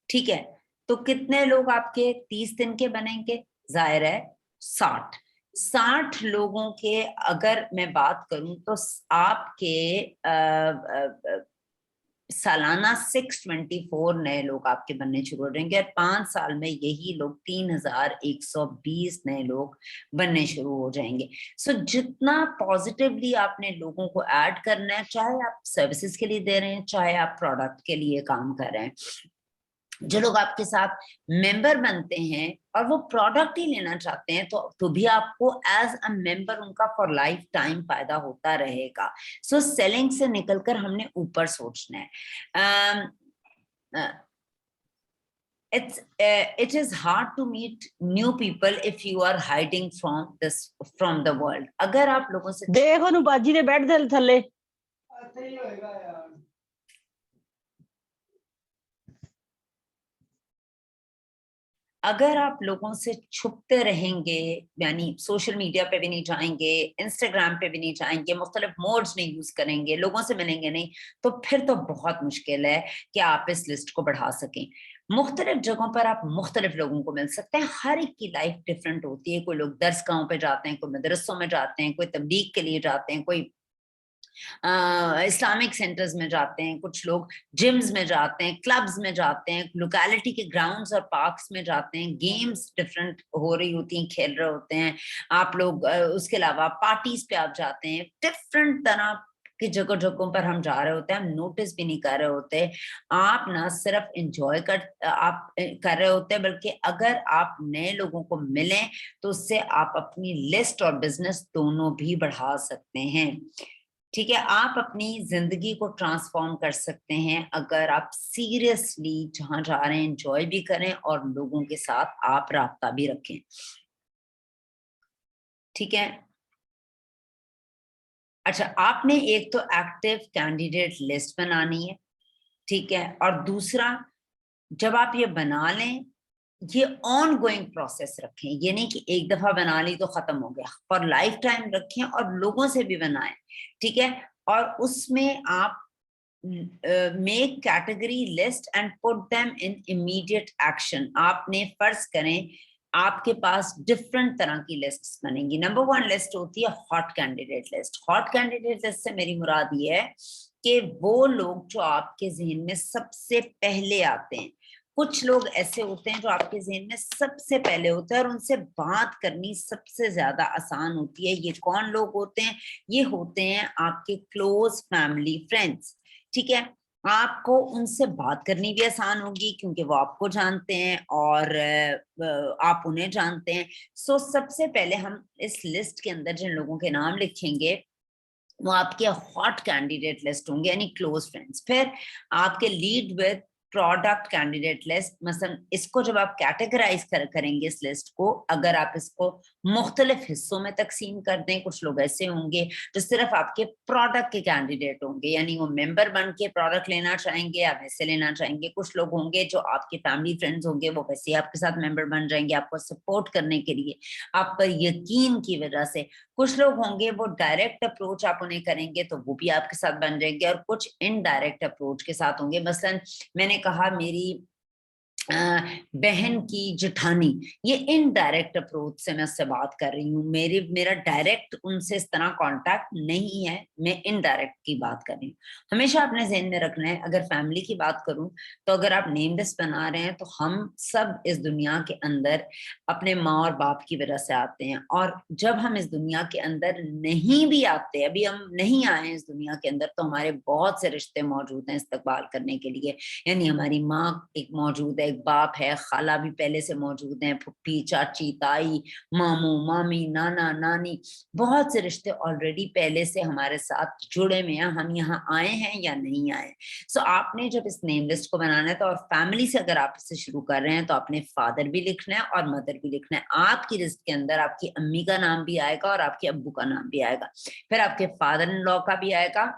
ठीक है, तो कितने लोग आपके 30 दिन के बनेंगे? जाहिर है 60 लोगों के अगर मैं बात करूं तो आपके सालाना 624 नए लोग आपके बनने शुरू हो जाएंगे और 5 साल में यही लोग 3120 नए लोग बनने शुरू हो जाएंगे। सो जितना पॉजिटिवली आपने लोगों को ऐड करना है, चाहे आप सर्विसेज के लिए दे रहे हैं, चाहे आप प्रोडक्ट के लिए काम कर रहे हैं, जो लोग आपके साथ मेंबर बनते हैं और वो प्रोडक्ट ही लेना चाहते हैं तो भी आपको एज अ मेंबर उनका फॉर लाइफ टाइम फायदा होता रहेगा। सो सेलिंग से निकलकर हमने ऊपर सोचना है। it is hard to meet new people if you are hiding from the world. अगर आप लोगों से देखो नु बाजी ने बैठ दे थल्ले अगर आप लोगों से छुपते रहेंगे, यानी सोशल मीडिया पे भी नहीं जाएंगे, इंस्टाग्राम पे भी नहीं जाएंगे, मुख्तलिफ मोड्स नहीं यूज करेंगे, लोगों से मिलेंगे नहीं, तो फिर तो बहुत मुश्किल है कि आप इस लिस्ट को बढ़ा सकें। मुख्तलिफ जगहों पर आप मुख्तलिफ लोगों को मिल सकते हैं, हर एक की लाइफ डिफरेंट होती है। कोई लोग दरसगाहों पे जाते हैं, कोई मदरसों में जाते हैं, कोई तबलीग के लिए जाते हैं, कोई इस्लामिक सेंटर्स में जाते हैं, कुछ लोग जिम्स में जाते हैं, क्लब्स में जाते हैं, लोकेलिटी के ग्राउंड्स और पार्क्स में जाते हैं, गेम्स डिफरेंट हो रही होती हैं, खेल रहे होते हैं आप लोग। उसके अलावा पार्टीज पे आप जाते हैं, डिफरेंट तरह की जगहों पर हम जा रहे होते हैं, हम नोटिस भी नहीं कर रहे होते। आप ना सिर्फ एंजॉय कर रहे होते हैं, बल्कि अगर आप नए लोगों को मिलें तो उससे आप अपनी लिस्ट और बिजनेस दोनों भी बढ़ा सकते हैं। ठीक है, आप अपनी जिंदगी को ट्रांसफॉर्म कर सकते हैं अगर आप सीरियसली जहां जा रहे हैं एंजॉय भी करें और लोगों के साथ आप राब्ता भी रखें। ठीक है, अच्छा, आपने एक तो एक्टिव कैंडिडेट लिस्ट बनानी है, ठीक है, और दूसरा जब आप ये बना लें, ये ऑन गोइंग प्रोसेस रखें, ये नहीं कि एक दफा बना ली तो खत्म हो गया, फॉर लाइफ टाइम रखें और लोगों से भी बनाएं। ठीक है, और उसमें आप make category list and put them in immediate action. आपने फर्ज करें आपके पास डिफरेंट तरह की लिस्ट्स बनेंगी। नंबर 1 लिस्ट होती है hot candidate list. Hot candidate list से मेरी मुराद ये है कि वो लोग जो आपके जहन में सबसे पहले आते हैं। कुछ लोग ऐसे होते हैं जो आपके जहन में सबसे पहले होते हैं और उनसे बात करनी सबसे ज्यादा आसान होती है। ये कौन लोग होते हैं? ये होते हैं आपके क्लोज फैमिली फ्रेंड्स। ठीक है, आपको उनसे बात करनी भी आसान होगी क्योंकि वो आपको जानते हैं और आप उन्हें जानते हैं। सो सबसे पहले हम इस लिस्ट के अंदर जिन लोगों के नाम लिखेंगे वो आपके हॉट कैंडिडेट लिस्ट होंगे, यानी क्लोज फ्रेंड्स। फिर आपके lead with product candidate list. मसलन इसको जब आप कैटेगराइज करेंगे इस लिस्ट को, अगर आप इसको मुख्तलिफ हिस्सों में तकसीम कर दें, कुछ लोग ऐसे होंगे जो सिर्फ आपके प्रोडक्ट के कैंडिडेट होंगे, यानी वो मेंबर बन के प्रोडक्ट लेना चाहेंगे या वैसे लेना चाहेंगे। कुछ लोग होंगे जो आपके फैमिली फ्रेंड्स होंगे, वो वैसे ही आपके साथ मेंबर बन जाएंगे आपको सपोर्ट करने के लिए, आप पर यकीन की वजह से। कुछ लोग होंगे वो डायरेक्ट अप्रोच आप उन्हें करेंगे तो वो भी आपके साथ बन जाएंगे, और कुछ इनडायरेक्ट अप्रोच के साथ होंगे। मसलन मैंने कहा मेरी बहन की जेठानी, ये इनडायरेक्ट अप्रोच से मैं उससे बात कर रही हूँ, मेरा डायरेक्ट उनसे इस तरह कांटेक्ट नहीं है, मैं इनडायरेक्ट की बात कर रही हूँ। हमेशा अपने ज़हन में रखना है। अगर फैमिली की बात करूं तो अगर आप नेम लिस्ट बना रहे हैं तो हम सब इस दुनिया के अंदर अपने माँ और बाप की वजह से आते हैं, और जब हम इस दुनिया के अंदर नहीं भी आते, अभी हम नहीं आए इस दुनिया के अंदर, तो हमारे बहुत से रिश्ते मौजूद हैं इस्तकबाल करने के लिए। यानी हमारी माँ एक मौजूद है, एक बाप है, खाला भी पहले से मौजूद हैं, फुप्पी, चाची, ताई, मामू, मामी, नाना, नानी, बहुत से रिश्ते ऑलरेडी पहले से हमारे साथ जुड़े हुए हैं, हम यहाँ आए हैं या नहीं आए। सो आपने जब इस नेम लिस्ट को बनाना है तो, और फैमिली से अगर आप इससे शुरू कर रहे हैं तो आपने फादर भी लिखना है और मदर भी लिखना है। आपकी लिस्ट के अंदर आपकी अम्मी का नाम भी आएगा और आपके अब्बू का नाम भी आएगा, फिर आपके फादर इन लॉ का भी आएगा,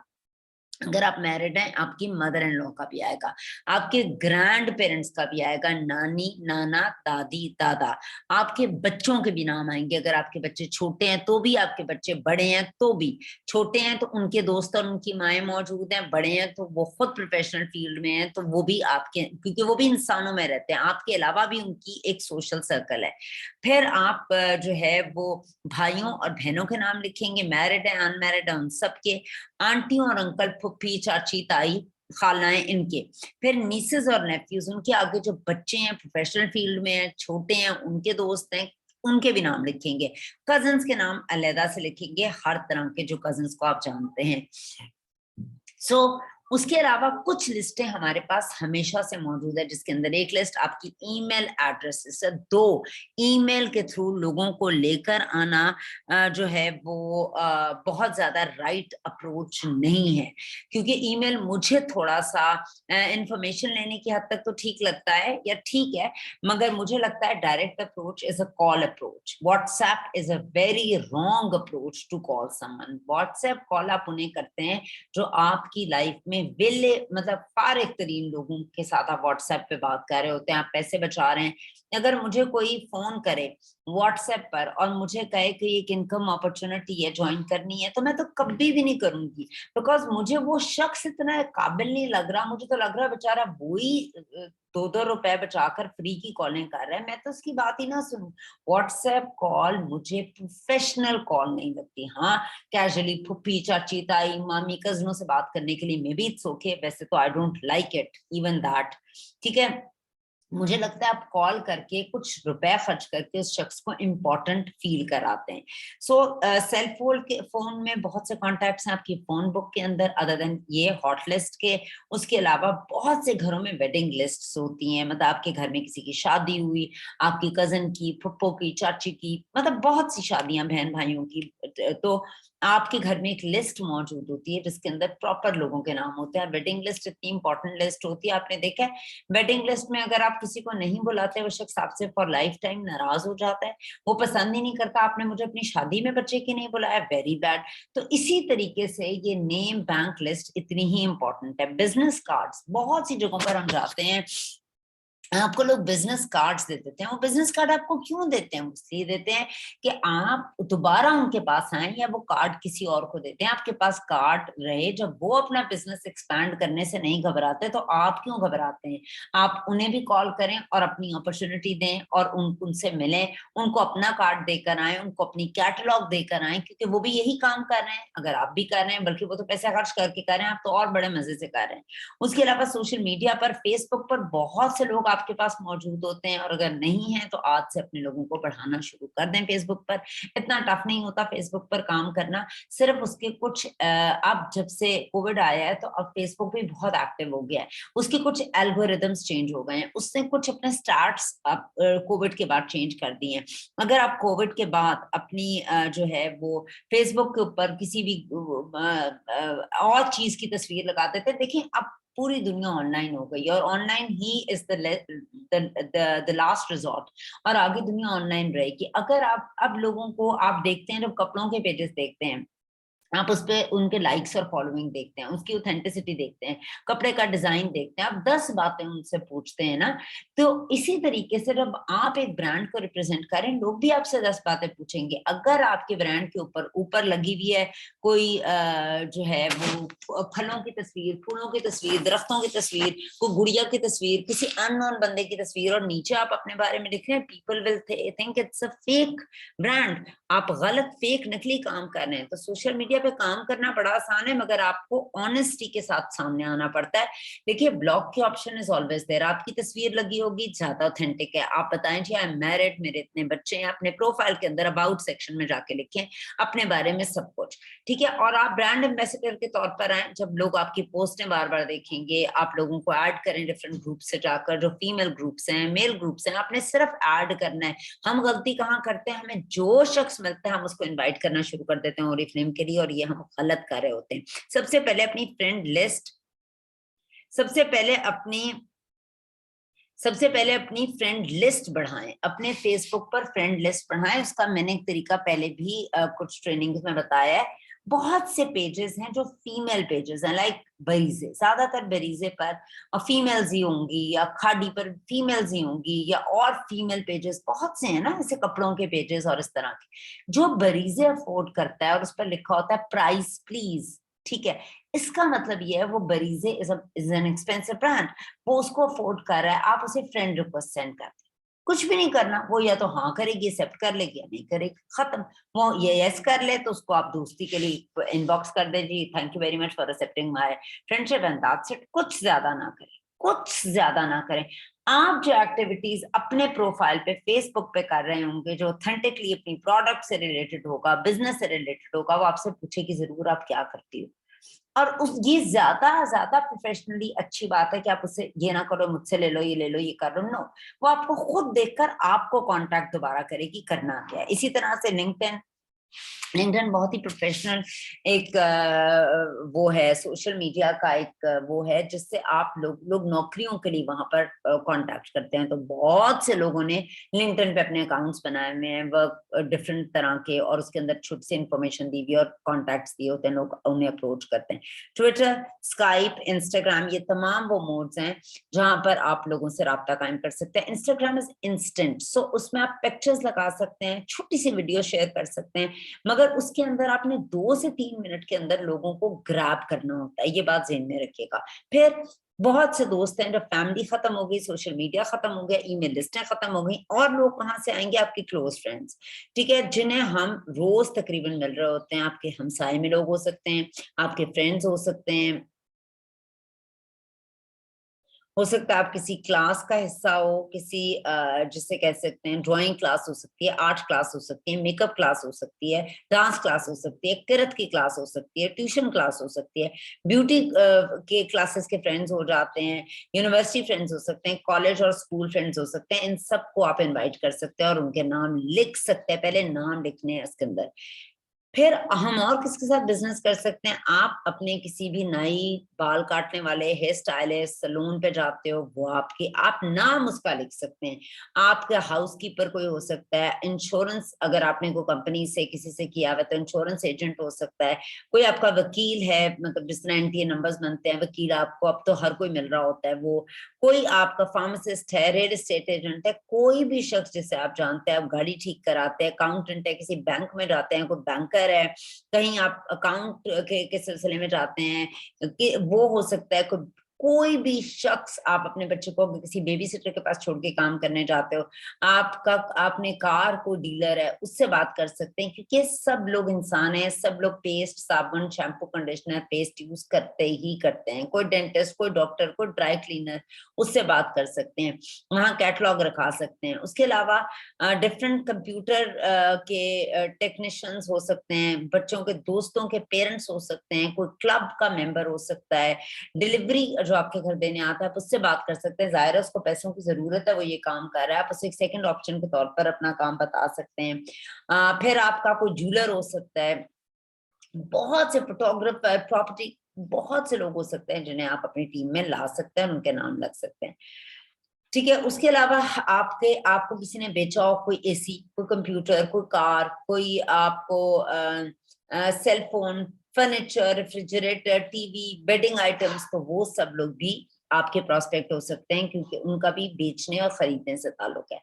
अगर आप मैरिड हैं, आपकी मदर इन लॉ का भी आएगा, आपके ग्रैंड पेरेंट्स का भी आएगा, नानी नाना दादी दादा, आपके बच्चों के भी नाम आएंगे। अगर आपके बच्चे छोटे हैं तो भी, आपके बच्चे बड़े हैं तो भी, छोटे हैं तो उनके दोस्त और उनकी माएँ मौजूद हैं, बड़े हैं तो वो खुद प्रोफेशनल फील्ड में हैं तो वो भी आपके, क्योंकि वो भी इंसानों में रहते हैं, आपके अलावा भी उनकी एक सोशल सर्कल है। फिर आप जो है वो भाइयों और बहनों के नाम लिखेंगे, मैरिड है अनमैरिड है उन सबके, आंटियों और अंकल, फुप्पी चाची ताई खालाएं इनके, फिर नीसेस और नेफ्यूज, उनके आगे जो बच्चे हैं प्रोफेशनल फील्ड में हैं, छोटे हैं, उनके दोस्त हैं, उनके भी नाम लिखेंगे। कजिन्स के नाम अलहदा से लिखेंगे, हर तरह के जो कजिन्स को आप जानते हैं। सो उसके अलावा कुछ लिस्टें हमारे पास हमेशा से मौजूद है, जिसके अंदर एक लिस्ट आपकी ईमेल एड्रेसेस है। 2 ईमेल के थ्रू लोगों को लेकर आना जो है वो बहुत ज्यादा राइट अप्रोच नहीं है, क्योंकि ईमेल मुझे थोड़ा सा इंफॉर्मेशन लेने की हद तक तो ठीक लगता है या ठीक है, मगर मुझे लगता है direct approach is a call approach. WhatsApp is a very wrong approach to call someone. WhatsApp call आप उन्हें करते हैं जो आपकी लाइफ में वेले, मतलब फारिग तरीन लोगों के साथ आप व्हाट्सएप पे बात कर रहे होते हैं, आप पैसे बचा रहे हैं। अगर मुझे कोई फोन करे व्हाट्सएप पर और मुझे कहे कि एक इनकम अपॉर्चुनिटी है, ज्वाइन करनी है, तो मैं तो कभी भी नहीं करूंगी, बिकॉज मुझे वो शख्स इतना काबिल नहीं लग रहा। मुझे तो लग रहा है बेचारा वही 2-2 रुपए बचाकर फ्री की कॉलिंग कर रहा है, मैं तो उसकी बात ही ना सुनूं। व्हाट्सएप कॉल मुझे प्रोफेशनल कॉल नहीं लगती। हाँ, कैजुअली फुप्पी चाची ताई मामी कजनों से बात करने के लिए मे बी इट्स ओके, वैसे तो I don't like it even that. ठीक है, मुझे लगता है आप कॉल करके कुछ रुपए खर्च करके उस शख्स को इम्पोर्टेंट फील कराते हैं। सो सेल फोन के फोन में बहुत से कॉन्टैक्ट्स हैं आपकी फोन बुक के अंदर, अदर देन ये हॉट लिस्ट के। उसके अलावा बहुत से घरों में वेडिंग लिस्ट्स होती हैं, मतलब आपके घर में किसी की शादी हुई, आपकी कजन की, फुप्पो की, चाची की, मतलब बहुत सी शादियां बहन भाइयों की, तो आपके घर में एक लिस्ट मौजूद होती है जिसके अंदर प्रॉपर लोगों के नाम होते हैं। वेडिंग लिस्ट इतनी इंपॉर्टेंट लिस्ट होती है, आपने देखा है वेडिंग लिस्ट में अगर आप किसी को नहीं बुलाते, वो शख्स आपसे फॉर लाइफ टाइम नाराज हो जाता है, वो पसंद ही नहीं करता, आपने मुझे अपनी शादी में बच्चे की नहीं बुलाया, वेरी बैड। तो इसी तरीके से ये नेम बैंक लिस्ट इतनी ही इंपॉर्टेंट है। बिजनेस कार्ड्स, बहुत सी जगहों पर हम जाते हैं, आपको लोग बिजनेस कार्ड्स दे देते हैं। वो बिजनेस कार्ड आपको क्यों देते हैं? इसलिए देते हैं कि आप दोबारा उनके पास आए, या वो कार्ड किसी और को देते हैं आपके पास कार्ड रहे। जब वो अपना बिजनेस एक्सपैंड करने से नहीं घबराते तो आप क्यों घबराते हैं? आप उन्हें भी कॉल करें और अपनी अपॉर्चुनिटी दें और उनसे मिलें, उनको अपना कार्ड देकर आए, उनको अपनी कैटलॉग देकर आए, क्योंकि वो भी यही काम कर रहे हैं, अगर आप भी कर रहे हैं, बल्कि वो तो पैसा खर्च करके कर रहे हैं, आप तो और बड़े मजे से कर रहे हैं। उसके अलावा सोशल मीडिया पर, फेसबुक पर बहुत से लोग आपके पास मौजूद होते हैं, और अगर नहीं है तो आज से अपने लोगों को बढ़ाना शुरू कर दें फेसबुक पर। इतना टफ नहीं होता फेसबुक पर काम करना, सिर्फ उसके कुछ अब जब से कोविड आया है तो अब फेसबुक भी बहुत एक्टिव हो गया है, उसके कुछ एल्गोरिदम्स चेंज हो गए हैं, उसने कुछ अपने स्टार्ट्स कोविड के बाद चेंज कर दिए हैं। अगर आप कोविड के बाद अपनी जो है वो फेसबुक के ऊपर किसी भी और चीज की तस्वीर लगाते थे, देखिए अब पूरी दुनिया ऑनलाइन हो गई है, और online he is the last resort, और आगे दुनिया ऑनलाइन रहेगी। अगर आप अब लोगों को आप देखते हैं, जब कपड़ों के पेजेस देखते हैं, आप उस पे उनके लाइक्स और फॉलोइंग देखते हैं, उसकी ऑथेंटिसिटी देखते हैं, कपड़े का डिजाइन देखते हैं, आप 10 बातें उनसे पूछते हैं ना। तो इसी तरीके से जब आप एक ब्रांड को रिप्रेजेंट करें, लोग भी आपसे 10 बातें पूछेंगे। अगर आपके ब्रांड के ऊपर लगी हुई है कोई जो है वो फलों की तस्वीर, फूलों की तस्वीर, दरख्तों की तस्वीर, कोई गुड़िया की तस्वीर, किसी अननोन बंदे की तस्वीर, और नीचे आप अपने बारे में लिख रहे हैं, people will think it's a fake brand, आप गलत फेक नकली काम कर रहे हैं। तो सोशल मीडिया पे काम करना बड़ा आसान है, मगर आपको ऑनेस्टी के साथ सामने आना पड़ता है। देखिए, ब्लॉक की ऑप्शन इज ऑलवेज देयर, आपकी तस्वीर लगी होगी, ज्यादा ऑथेंटिक है, आप बताएं जी आई एम मैरिड, मेरे इतने बच्चे हैं, अपने प्रोफाइल के अंदर अबाउट सेक्शन में जाके लिखें अपने बारे में सब कुछ, ठीक है। और आप ब्रांड एम्बेसडर के तौर पर आए, जब लोग आपकी पोस्टें बार बार देखेंगे, आप लोगों को ऐड करें डिफरेंट ग्रुप से जाकर, जो फीमेल ग्रुप्स हैं, मेल ग्रुप्स हैं, आपने सिर्फ ऐड करना है। हम गलती कहाँ करते हैं, हमें जो शख्स मिलता है हम उसको इनवाइट करना शुरू कर देते हैं ओरिफ्लेम के लिए, और ये हम गलत कर रहे होते हैं। सबसे पहले अपनी फ्रेंड लिस्ट, सबसे पहले अपनी फ्रेंड लिस्ट बढ़ाएं, अपने फेसबुक पर फ्रेंड लिस्ट बढ़ाएं। उसका मैंने एक तरीका पहले भी कुछ ट्रेनिंग में बताया है, बहुत से पेजेस हैं जो फीमेल पेजेस हैं, लाइक बरीजे, ज्यादातर बरीजे पर फीमेल्स ही होंगी, या खाड़ी पर फीमेल्स ही होंगी, या और फीमेल पेजेस बहुत से हैं ना, ऐसे कपड़ों के पेजेस और इस तरह के। जो बरीजे अफोर्ड करता है और उस पर लिखा होता है प्राइस प्लीज, ठीक है, इसका मतलब ये है वो बरीजे इज एन एक्सपेंसिव ब्रांड, वो उसको अफोर्ड कर रहा है, आप उसे फ्रेंड रिक्वेस्ट सेंड करते, कुछ भी नहीं करना, वो या तो हाँ करेगी, एक्सेप्ट कर लेगी, या नहीं करेगी, खत्म। वो ये यस कर ले तो उसको आप दोस्ती के लिए इनबॉक्स कर दे, जी thank you very much for accepting my friendship and that's it. कुछ ज्यादा ना करें, कुछ ज्यादा ना करें। आप जो एक्टिविटीज अपने प्रोफाइल पे फेसबुक पे कर रहे होंगे, जो ऑथेंटिकली अपनी प्रोडक्ट से रिलेटेड होगा, बिजनेस से रिलेटेड होगा, वो आपसे पूछेगी जरूर आप क्या करती हो। और उस ये ज्यादा प्रोफेशनली अच्छी बात है कि आप उससे ये ना करो मुझसे ले लो, ये ले लो, ये कर लो, नो, वो आपको खुद देखकर आपको कांटेक्ट दोबारा करेगी करना क्या है। इसी तरह से लिंक्डइन बहुत ही प्रोफेशनल एक वो है, सोशल मीडिया का एक वो है जिससे आप लोग नौकरियों के लिए वहां पर कांटेक्ट करते हैं। तो बहुत से लोगों ने लिंक्डइन पे अपने अकाउंट्स बनाए हुए हैं, वर्क डिफरेंट तरह के, और उसके अंदर छोटी सी इंफॉर्मेशन दी हुई और कॉन्टैक्ट्स दिए होते हैं, लोग उन्हें अप्रोच करते हैं। ट्विटर, स्काइप, इंस्टाग्राम, ये तमाम वो मोड्स हैं जहां पर आप लोगों से राब्ता कायम कर सकते हैं। इंस्टाग्राम इज इंस्टेंट, सो उसमें आप पिक्चर्स लगा सकते हैं, छोटी सी वीडियो शेयर कर सकते हैं, मगर उसके अंदर आपने 2 से 3 मिनट के अंदर लोगों को ग्रैब करना होता है, ये बात ध्यान में रखिएगा। फिर बहुत से दोस्त हैं, जब फैमिली खत्म हो गई, सोशल मीडिया खत्म हो गया, ईमेल लिस्टें खत्म हो गई, और लोग कहां से आएंगे? आपके क्लोज फ्रेंड्स, ठीक है, जिन्हें हम रोज तकरीबन मिल रहे होते हैं। आपके हमसाये में लोग हो सकते हैं, आपके फ्रेंड्स हो सकते हैं, हो सकता है आप किसी क्लास का हिस्सा हो, किसी जिसे कह सकते हैं ड्राइंग क्लास हो सकती है, आर्ट क्लास हो सकती है, मेकअप क्लास हो सकती है, डांस क्लास हो सकती है, किरत की क्लास हो सकती है, ट्यूशन क्लास हो सकती है, ब्यूटी के क्लासेस के फ्रेंड्स हो जाते हैं, यूनिवर्सिटी फ्रेंड्स हो सकते हैं, कॉलेज और स्कूल फ्रेंड्स हो सकते हैं। इन सबको आप इन्वाइट कर सकते हैं और उनके नाम लिख सकते हैं, पहले नाम लिखने हैं इसके अंदर। फिर हम और किसके साथ बिजनेस कर सकते हैं? आप अपने किसी भी नाई, बाल काटने वाले, हेयर स्टाइलिस्ट, सलून पे जाते हो, वो आपकी, आप नाम उसका लिख सकते हैं। आपका हाउसकीपर कोई हो सकता है, इंश्योरेंस अगर आपने कोई कंपनी से किसी से किया हुआ तो इंश्योरेंस एजेंट हो सकता है, कोई आपका वकील है, मतलब जिस तरह NTA नंबर्स बनते हैं, वकील आपको अब तो हर कोई मिल रहा होता है, वो कोई आपका फार्मासिस्ट है, रियल एस्टेट एजेंट है, कोई भी शख्स जिसे आप जानते हैं, आप गाड़ी ठीक कराते हैं, अकाउंटेंट है, किसी बैंक में जाते हैं, कोई बैंकर है, कहीं आप अकाउंट के सिलसिले में जाते हैं, कि वो हो सकता है, कोई भी शख्स, आप अपने बच्चे को किसी बेबी सिटर के पास छोड़ के काम करने जाते हो, आपने कार को डीलर है उससे बात कर सकते हैं, क्योंकि सब लोग इंसान हैं, सब लोग पेस्ट, साबुन, शैम्पू, कंडीशनर, पेस्ट यूज करते ही करते हैं। कोई डेंटिस्ट, कोई डॉक्टर, कोई ड्राई क्लीनर, उससे बात कर सकते हैं, वहां कैटलॉग रखा सकते हैं। उसके अलावा डिफरेंट कंप्यूटर के टेक्नीशियंस हो सकते हैं, बच्चों के दोस्तों के पेरेंट्स हो सकते हैं, कोई क्लब का मेंबर हो सकता है, डिलीवरी जो आपके घर देने आता है, आप उससे बात कर सकते हैं। जाहिर है उसको पैसों की जरूरत है, वो ये काम कर रहा है, आप उसे एक सेकंड ऑप्शन के तौर पर अपना काम बता सकते हैं। फिर आपका कोई ज्वेलर हो सकता है, बहुत से फोटोग्राफर, प्रॉपर्टी, बहुत से लोग हो सकते हैं जिन्हें आप अपनी टीम में ला सकते हैं, उनके नाम लग सकते हैं, ठीक है। उसके अलावा आपको किसी ने बेचा हो, कोई एसी, कोई कंप्यूटर, कोई कार, कोई आपको cell phone, furniture, refrigerator, TV, bedding items, तो वो सब लोग भी आपके प्रोस्पेक्ट हो सकते हैं, क्योंकि उनका भी बेचने और खरीदने से ताल्लुक है।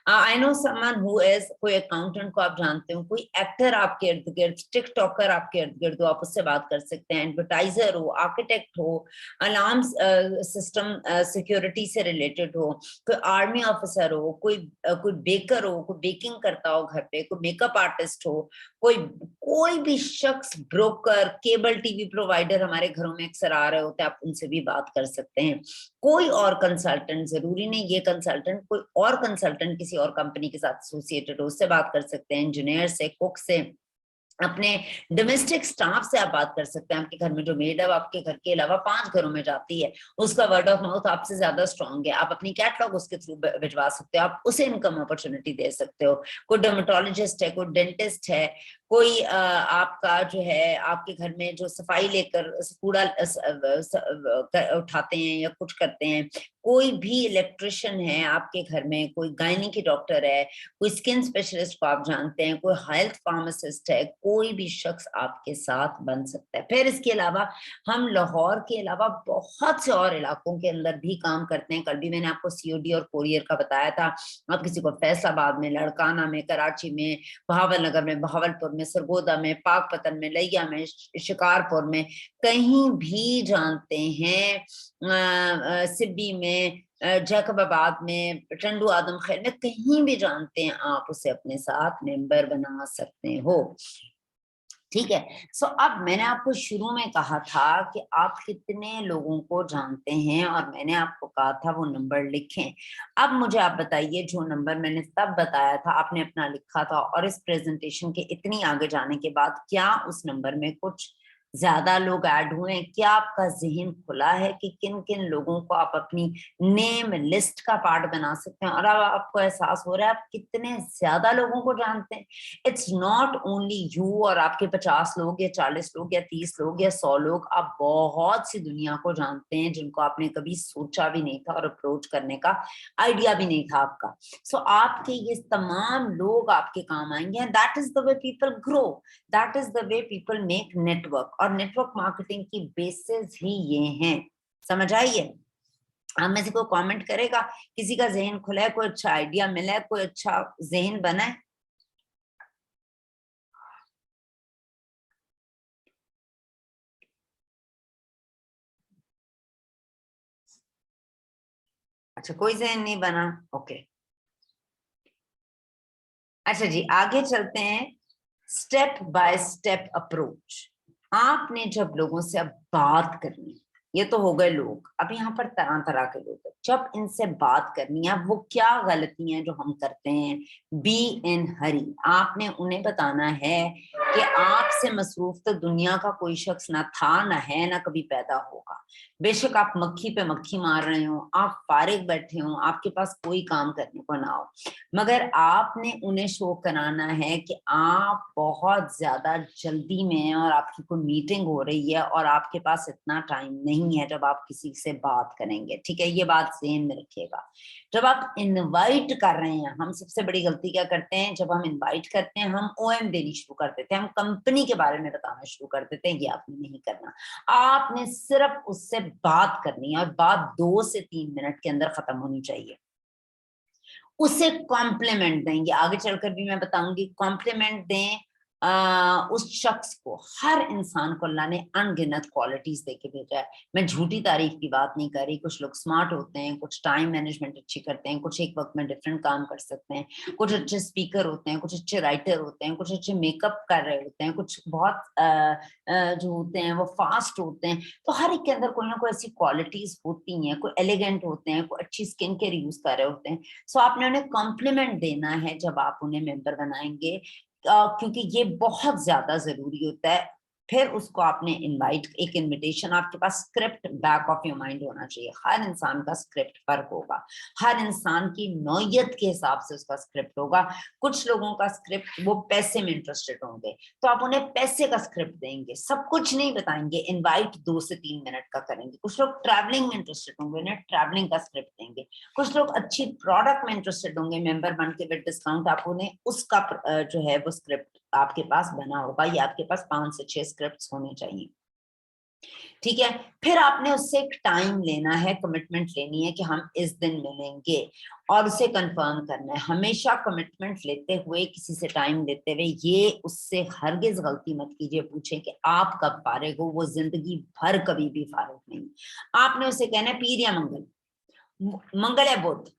I know someone who is, कोई अकाउंटेंट को आप जानते हो, कोई एक्टर आपके इर्द गिर्द, टिकटॉकर आपके इर्द गिर्द हो, आप उससे बात कर सकते हैं, एडवर्टाइजर हो, आर्किटेक्ट हो, अलार्म सिस्टम सिक्योरिटी से रिलेटेड हो, कोई आर्मी ऑफिसर हो, कोई बेकर हो, कोई बेकिंग करता हो घर पे, कोई मेकअप आर्टिस्ट हो, कोई भी शख्स, ब्रोकर, केबल टीवी प्रोवाइडर हमारे घरों में अक्सर आ रहे होते हैं, आप उनसे भी बात कर सकते हैं। कोई और कंसल्टेंट, जरूरी नहीं ये कंसल्टेंट, कोई और कंसल्टेंट किसी और कंपनी के साथ एसोसिएटेड हो, उससे बात कर सकते हैं, इंजीनियर से, कुक से, अपने डोमेस्टिक स्टाफ से आप बात कर सकते हैं। आपके घर में जो मेड है, आपके घर के अलावा 5 घरों में जाती है, उसका वर्ड ऑफ माउथ आपसे ज्यादा स्ट्रांग है, आप अपनी कैटलॉग उसके थ्रू भिजवा सकते हो, आप उसे इनकम अपॉर्चुनिटी दे सकते हो। कोई डर्मेटोलॉजिस्ट है, कोई डेंटिस्ट है, कोई आपका जो है आपके घर में जो सफाई लेकर कूड़ा उठाते हैं या कुछ करते हैं, कोई भी इलेक्ट्रिशियन है आपके घर में, कोई गायनी की डॉक्टर है, कोई स्किन स्पेशलिस्ट को आप जानते हैं, कोई हेल्थ फार्मासिस्ट है, कोई भी शख्स आपके साथ बन सकता है। फिर इसके अलावा हम लाहौर के अलावा बहुत से और इलाकों के अंदर भी काम करते हैं। कल भी मैंने आपको सीओडी और कोरियर का बताया था। आप किसी को फैसलाबाद में, लड़काना में, कराची में, बहावलनगर में, बहावलपुर में, सरगोदा में, पाकपतन में, लिया में, शिकारपुर में, कहीं भी जानते हैं, सिब्बी में, जैकबाबाद में, टंडू आदम खैर में, कहीं भी जानते हैं, आप उसे अपने साथ मेंबर बना सकते हो। ठीक है। सो अब मैंने आपको शुरू में कहा था कि आप कितने लोगों को जानते हैं और मैंने आपको कहा था वो नंबर लिखें। अब मुझे आप बताइए, जो नंबर मैंने तब बताया था आपने अपना लिखा था, और इस प्रेजेंटेशन के इतनी आगे जाने के बाद क्या उस नंबर में कुछ ज्यादा लोग ऐड हुए हैं? क्या आपका जहन खुला है कि किन किन लोगों को आप अपनी नेम लिस्ट का पार्ट बना सकते हैं? और अब आपको एहसास हो रहा है आप कितने ज्यादा लोगों को जानते हैं। इट्स नॉट ओनली यू और आपके 50 लोग या 40 लोग या 30 लोग या 100 लोग, आप बहुत सी दुनिया को जानते हैं जिनको आपने कभी सोचा भी नहीं था और अप्रोच करने का आइडिया भी नहीं था आपका। सो आपके ये तमाम लोग आपके काम आएंगे। That is the way people grow, that is the way people make network. और नेटवर्क मार्केटिंग की बेसिस ही ये हैं। समझ आइए? आप में से कोई कमेंट करेगा? किसी का जहन खुला है, कोई अच्छा आइडिया मिला है, कोई अच्छा जहन बना है? अच्छा, कोई जहन नहीं बना। ओके, अच्छा जी, आगे चलते हैं। Step by step approach. आपने जब लोगों से अब बात करनी, ये तो हो गए लोग, अब यहाँ पर तरह तरह के लोग हैं। जब इनसे बात करनी है, वो क्या गलतियां जो हम करते हैं, बी इन हरी, आपने उन्हें बताना है कि आपसे मसरूफ तो दुनिया का कोई शख्स ना था, ना है, ना कभी पैदा होगा। बेशक आप मक्खी पे मक्खी मार रहे हो, आप फारिग बैठे हो, आपके पास कोई काम करने को ना हो, मगर आपने उन्हें शो कराना है कि आप बहुत ज्यादा जल्दी में हैं और आपकी कोई मीटिंग हो रही है और आपके पास इतना टाइम नहीं है जब आप किसी से बात करेंगे। ठीक है, ये बात ज़हन में रखिएगा। जब आप इनवाइट कर रहे हैं, हम सबसे बड़ी गलती क्या करते हैं, जब हम इनवाइट करते हैं हम ओएम देनी शुरू कर देते हैं, हम कंपनी के बारे में बताना शुरू कर देते हैं। ये आपने नहीं करना। आपने सिर्फ उससे बात करनी है और बात 2 से 3 मिनट के अंदर खत्म होनी चाहिए। उसे कॉम्प्लीमेंट देंगे, आगे चलकर भी मैं बताऊंगी। कॉम्प्लीमेंट दें उस शख्स को। हर इंसान को अल्लाह ने अनगिनत क्वालिटीज देके भेजा है। मैं झूठी तारीफ की बात नहीं कर रही। कुछ लोग स्मार्ट होते हैं, कुछ टाइम मैनेजमेंट अच्छी करते हैं, कुछ एक वक्त में डिफरेंट काम कर सकते हैं, कुछ अच्छे स्पीकर होते हैं, कुछ अच्छे राइटर होते हैं, कुछ अच्छे मेकअप कर रहे होते हैं, कुछ बहुत जो होते हैं वो फास्ट होते हैं। तो हर एक के अंदर कोई ना कोई ऐसी क्वालिटीज होती हैं। कोई एलिगेंट होते हैं, कोई अच्छी स्किन केयर यूज कर रहे होते हैं। सो आपने उन्हें कॉम्प्लीमेंट देना है जब आप उन्हें मेंबर बनाएंगे, क्योंकि ये बहुत ज्यादा जरूरी होता है। फिर उसको आपने इनवाइट, एक इनविटेशन, आपके पास script back of your mind होना चाहिए। हर इंसान का स्क्रिप्ट फर्क होगा, हर इंसान की नौयत के हिसाब से उसका स्क्रिप्ट होगा। कुछ लोगों का स्क्रिप्ट, वो पैसे में इंटरेस्टेड होंगे तो आप उन्हें पैसे का स्क्रिप्ट देंगे, सब कुछ नहीं बताएंगे। इनवाइट 2 से 3 मिनट का करेंगे। कुछ लोग ट्रैवलिंग में इंटरेस्टेड होंगे, उन्हें ट्रैवलिंग का स्क्रिप्ट देंगे। कुछ लोग अच्छी प्रोडक्ट में इंटरेस्टेड होंगे, मेंबर बन के विद डिस्काउंट, आप उन्हें उसका जो है वो स्क्रिप्ट आपके पास बना होगा, या आपके पास 5 से 6 स्क्रिप्ट्स होने चाहिए। ठीक है, फिर आपने उससे एक टाइम लेना है, कमिटमेंट लेनी है कि हम इस दिन मिलेंगे, और उसे कंफर्म करना है। हमेशा कमिटमेंट लेते हुए, किसी से टाइम लेते हुए, ये उससे हरगिज गलती मत कीजिए पूछे कि आप कब फारिग हो। वो जिंदगी भर कभी भी फारिग नहीं। आपने उसे कहना है पीर या मंगल, मंगल या बुध,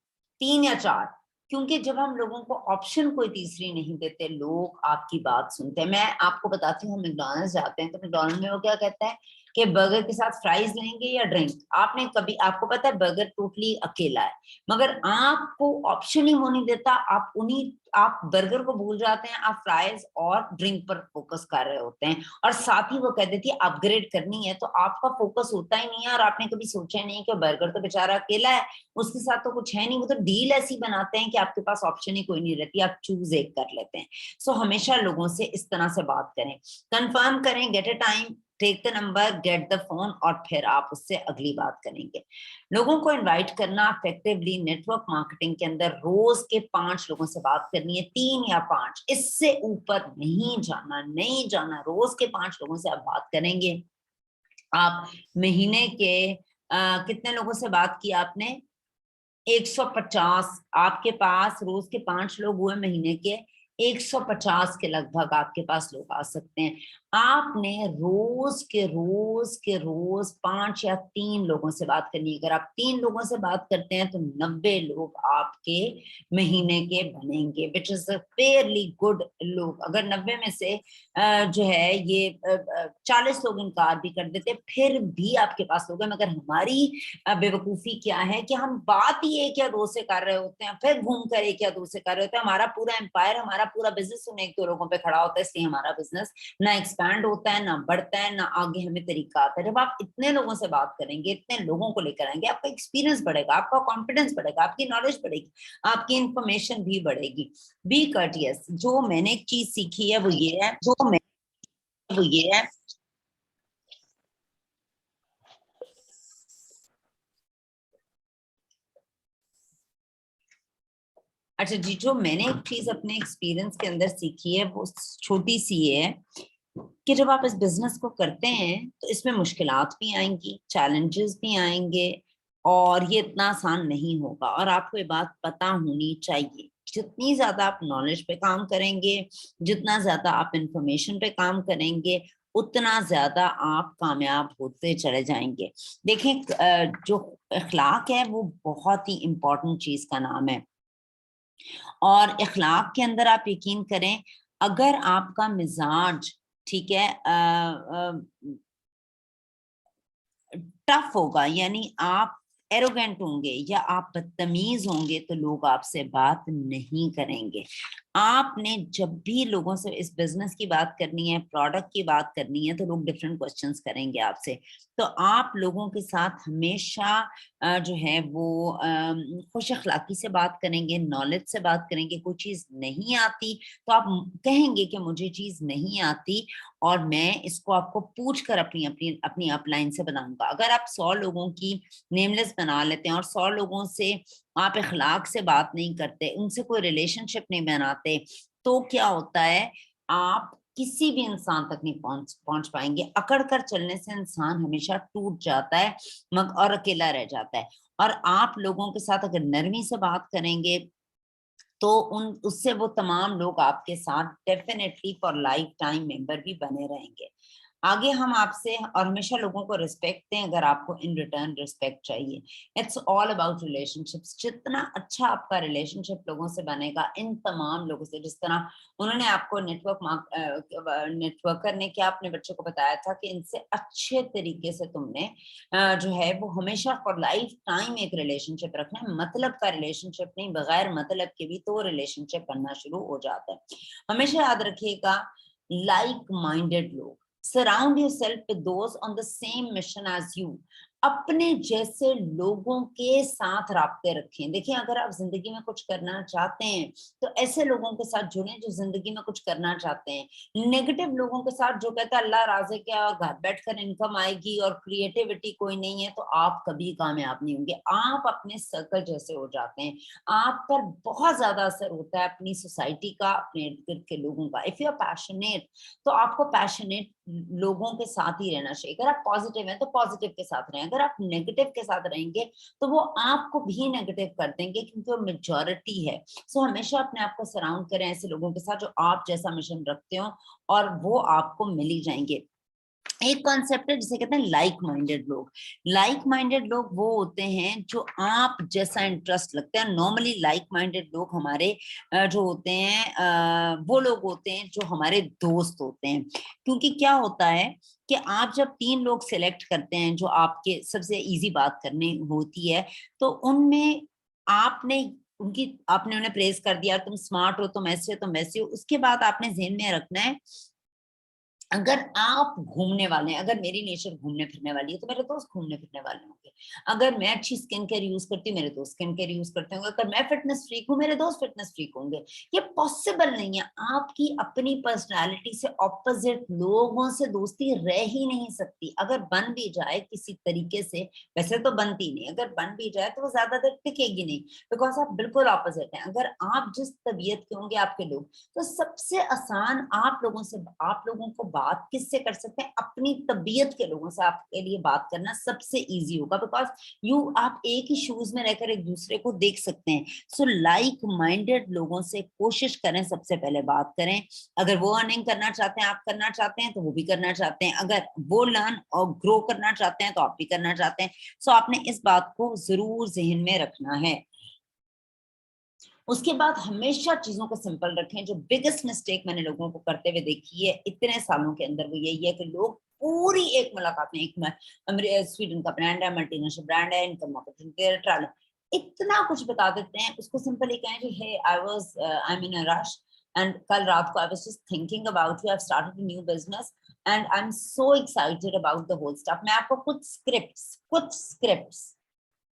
3 या 4। क्योंकि जब हम लोगों को ऑप्शन कोई तीसरी नहीं देते, लोग आपकी बात सुनते हैं। मैं आपको बताती हूँ, मैकडॉनल्ड्स जाते हैं तो मैकडॉनल्ड्स में वो क्या कहता है कि बर्गर के साथ फ्राइज लेंगे या ड्रिंक। आपने कभी, आपको पता है बर्गर टोटली अकेला है, मगर आपको ऑप्शन ही वो नहीं देता, आप बर्गर को भूल जाते हैं, आप फ्राइज और ड्रिंक पर फोकस कर रहे होते हैं, और साथ ही वो कह देती है अपग्रेड करनी है, तो आपका फोकस होता ही नहीं है। और आपने कभी सोचा नहीं कि बर्गर तो बेचारा अकेला है, उसके साथ तो कुछ है नहीं, वो तो डील ऐसी बनाते हैं कि आपके पास ऑप्शन ही कोई नहीं रहती, आप चूज एक कर लेते हैं। सो हमेशा लोगों से इस तरह से बात करें, कंफर्म करें, get a time, take the number, get the phone, और फिर आप उससे अगली बात करेंगे। लोगों को इनवाइट करना इफेक्टिवली, नेटवर्क मार्केटिंग के अंदर रोज के 5 लोगों से बात करनी है, 3 या 5, इससे ऊपर नहीं जाना, नहीं जाना। रोज के 5 लोगों से आप बात करेंगे। आप महीने के कितने लोगों से बात की आपने? 150। आपके पास रोज के 5 लोग हुए, महीने के 150 के लगभग आपके पास लोग आ सकते हैं। आपने रोज के रोज 5 या 3 लोगों से बात करनी है। अगर आप 3 लोगों से बात करते हैं तो 90 लोग आपके महीने के बनेंगे, which is a fairly good लोग। अगर 90 में से जो है ये 40 लोग इनकार भी कर देते, फिर भी आपके पास लोग हैं। मगर हमारी बेवकूफी क्या है कि हम बात ही 1 या 2 से कर रहे होते हैं, फिर घूम कर 1 या 2 से कर रहे होते हैं। हमारा पूरा एम्पायर, हमारा पूरा बिजनेस उन 1-2 लोगों पे खड़ा होता है, इसलिए हमारा बिजनेस ना एक्सपैंड होता है, ना बढ़ता है, ना आगे हमें तरीका आता है। जब आप इतने लोगों से बात करेंगे, इतने लोगों को लेकर आएंगे, आपका एक्सपीरियंस बढ़ेगा, आपका कॉन्फिडेंस बढ़ेगा, आपकी नॉलेज बढ़ेगी, आपकी इंफॉर्मेशन भी बढ़ेगी। Be courteous. जो मैंने एक चीज सीखी है वो ये है, अच्छा जी, जो मैंने एक चीज अपने एक्सपीरियंस के अंदर सीखी है वो छोटी सी है कि जब आप इस बिजनेस को करते हैं तो इसमें मुश्किलात भी आएंगी, चैलेंजेस भी आएंगे, और ये इतना आसान नहीं होगा। और आपको ये बात पता होनी चाहिए, जितनी ज्यादा आप नॉलेज पे काम करेंगे, जितना ज्यादा आप इंफॉर्मेशन पे काम करेंगे, उतना ज्यादा आप कामयाब होते चले जाएंगे। देखें, जो इखलाक है वो बहुत ही इम्पोर्टेंट चीज का नाम है, और इखलाक के अंदर आप यकीन करें, अगर आपका मिजाज, ठीक है, टफ होगा, यानी आप एरोगेंट होंगे या आप बदतमीज होंगे, तो लोग आपसे बात नहीं करेंगे। आपने जब भी लोगों से इस बिजनेस की बात करनी है, प्रोडक्ट की बात करनी है, तो लोग डिफरेंट क्वेश्चंस करेंगे आपसे। तो आप लोगों के साथ हमेशा जो है वो खुश अखलाकी से बात करेंगे, नॉलेज से बात करेंगे। कोई चीज नहीं आती तो आप कहेंगे कि मुझे चीज नहीं आती, और मैं इसको आपको पूछ कर अपनी अपनी अपनी अपलाइन से बताऊंगा। अगर आप 100 लोगों की नेमलेस बना लेते हैं और 100 लोगों से आप इखलाक से बात नहीं करते, उनसे कोई रिलेशनशिप नहीं बनाते, तो क्या होता है, आप किसी भी इंसान तक नहीं पहुंच पाएंगे। अकड़ कर चलने से इंसान हमेशा टूट जाता है, और अकेला रह जाता है। और आप लोगों के साथ अगर नरमी से बात करेंगे तो उससे वो तमाम लोग आपके साथ definitely for life time member भी बने रहेंगे। आगे हम आपसे, और हमेशा लोगों को रिस्पेक्ट दें अगर आपको इन रिटर्न रिस्पेक्ट चाहिए। It's all about relationships. जितना अच्छा आपका रिलेशनशिप लोगों से बनेगा, इन तमाम लोगों से, जिस तरह उन्होंने आपको नेटवर्कर ने क्या अपने बच्चे को बताया था कि इनसे अच्छे तरीके से तुमने जो है वो हमेशा फॉर लाइफ टाइम एक रिलेशनशिप रखना है। मतलब का रिलेशनशिप नहीं, बगैर मतलब के भी तो रिलेशनशिप बनना शुरू हो जाता है। हमेशा याद रखिएगा, लाइक माइंडेड लोग, surround yourself with those on the same mission as you. अपने जैसे लोगों के साथ राब्ते रखें। देखिए, अगर आप जिंदगी में कुछ करना चाहते हैं तो ऐसे लोगों के साथ जुड़ें जो जिंदगी में कुछ करना चाहते हैं। नेगेटिव लोगों के साथ जो कहता है अल्लाह राज़े क्या, घर बैठकर इनकम आएगी और क्रिएटिविटी कोई नहीं है, तो आप कभी कामयाब नहीं होंगे। आप अपने सर्कल जैसे हो जाते हैं, आप पर बहुत ज्यादा असर होता है अपनी सोसाइटी का, अपने इर्द गिर्द के लोगों का। इफ यू आर पैशनेट तो आपको पैशनेट लोगों के साथ ही रहना चाहिए। अगर आप पॉजिटिव हैं तो पॉजिटिव के साथ रहें, अगर आप नेगेटिव के साथ रहेंगे तो वो आपको भी नेगेटिव कर देंगे, क्योंकि वो मेजॉरिटी है। सो हमेशा अपने आप को सराउंड करें ऐसे लोगों के साथ जो आप जैसा मिशन रखते हो, और वो आपको मिल ही जाएंगे। एक कॉन्सेप्ट है जिसे कहते हैं लाइक माइंडेड लोग। लाइक माइंडेड लोग वो होते हैं जो आप जैसा इंटरेस्ट लगता है। नॉर्मली लाइक माइंडेड लोग हमारे जो होते हैं वो लोग होते हैं जो हमारे दोस्त होते हैं। क्योंकि क्या होता है कि आप जब 3 लोग सिलेक्ट करते हैं जो आपके सबसे इजी बात करनी होती है, तो उनमें आपने उन्हें प्रेज कर दिया, तुम स्मार्ट हो, तुम ऐसे हो, तुम वैसे हो। उसके बाद आपने ध्यान में रखना है, अगर आप घूमने वाले हैं, अगर मेरी नेचर घूमने फिरने वाली है तो मेरे दोस्त घूमने फिरने वाले होंगे। अगर मैं अच्छी स्किन केयर यूज करती हूँ, मेरे दोस्त स्किन केयर यूज करते होंगे। अगर मैं फिटनेस फ्रीक हूँ, मेरे दोस्त फिटनेस फ्रीक होंगे। ये पॉसिबल नहीं है। आपकी अपनी पर्सनालिटी से ऑपोजिट लोगों से दोस्ती रह ही नहीं सकती। अगर बन भी जाए किसी तरीके से, वैसे तो बनती नहीं, अगर बन भी जाए तो वो ज्यादा देर टिकेगी नहीं, बिकॉज आप बिल्कुल ऑपोजिट हैं। अगर आप जिस तबीयत के होंगे आपके लोग, तो सबसे आसान आप लोगों को बात किससे कर सकते हैं? अपनी तबीयत के लोगों से आपके लिए बात करना सबसे इजी होगा, बिकॉज आप एक ही शूज में रहकर एक दूसरे को देख सकते हैं। सो लाइक माइंडेड लोगों से कोशिश करें, सबसे पहले बात करें। अगर वो अर्निंग करना चाहते हैं, आप करना चाहते हैं, तो वो भी करना चाहते हैं। अगर वो लर्न और ग्रो करना चाहते हैं तो आप भी करना चाहते हैं। सो आपने इस बात को जरूर जहन में रखना है। उसके बाद हमेशा चीजों को सिंपल रखें। जो बिगेस्ट मिस्टेक मैंने लोगों को करते हुए देखी है इतने सालों के अंदर, वो यही है कि लोग पूरी एक मुलाकात में, एक स्वीडन का ब्रांड है, मल्टीनेशनल ब्रांड है, इनकम मार्केटिंग ट्रैवल, इतना कुछ बता देते हैं। उसको सिंपल ये कहें कि hey I am in a rush and कल रात को I was just thinking about you, I have started a new business and I am so excited about the whole stuff. मैं आपको कुछ स्क्रिप्ट्स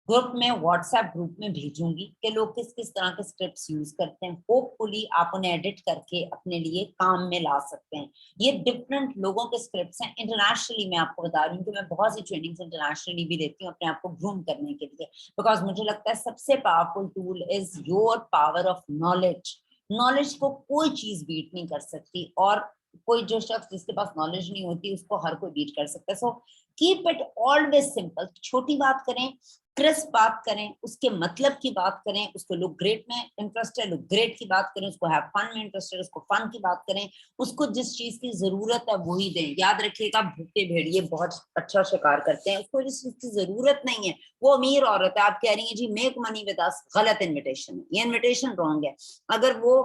ग्रुप में, व्हाट्सएप ग्रुप में भेजूंगी कि लोग किस किस तरह के स्क्रिप्ट्स यूज करते हैं। होपफुली आप उन्हें एडिट करके अपने लिए काम में ला सकते हैं। ये डिफरेंट लोगों के स्क्रिप्ट्स हैं। इंटरनेशनली मैं आपको बता रही हूँ कि मैं बहुत सी ट्रेनिंग्स इंटरनेशनली भी देती हूँ अपने आप को ग्रूम करने के लिए, बिकॉज मुझे लगता है सबसे powerful tool is your power of knowledge. Knowledge को कोई चीज बीट नहीं कर सकती, और कोई जो शख्स जिसके पास नॉलेज नहीं होती उसको हर कोई बीट कर सकता है। So keep it always simple. छोटी बात करें, क्रिस्प बात करें, उसके मतलब की बात करें। उसको लोग ग्रेट में इंटरेस्ट है, लोग ग्रेट की बात करें। उसको हैव फन में इंटरेस्ट है, उसको फन की बात करें। उसको जिस चीज की जरूरत है वही दें। याद रखिएगा, भूखे भेड़िए बहुत अच्छा शिकार करते हैं। उसको जिस चीज की जरूरत नहीं है, वो अमीर औरत है, आप कह रही हैं जी मेक मनी विद अस, गलत इन्विटेशन है, ये इन्विटेशन रॉन्ग है। अगर वो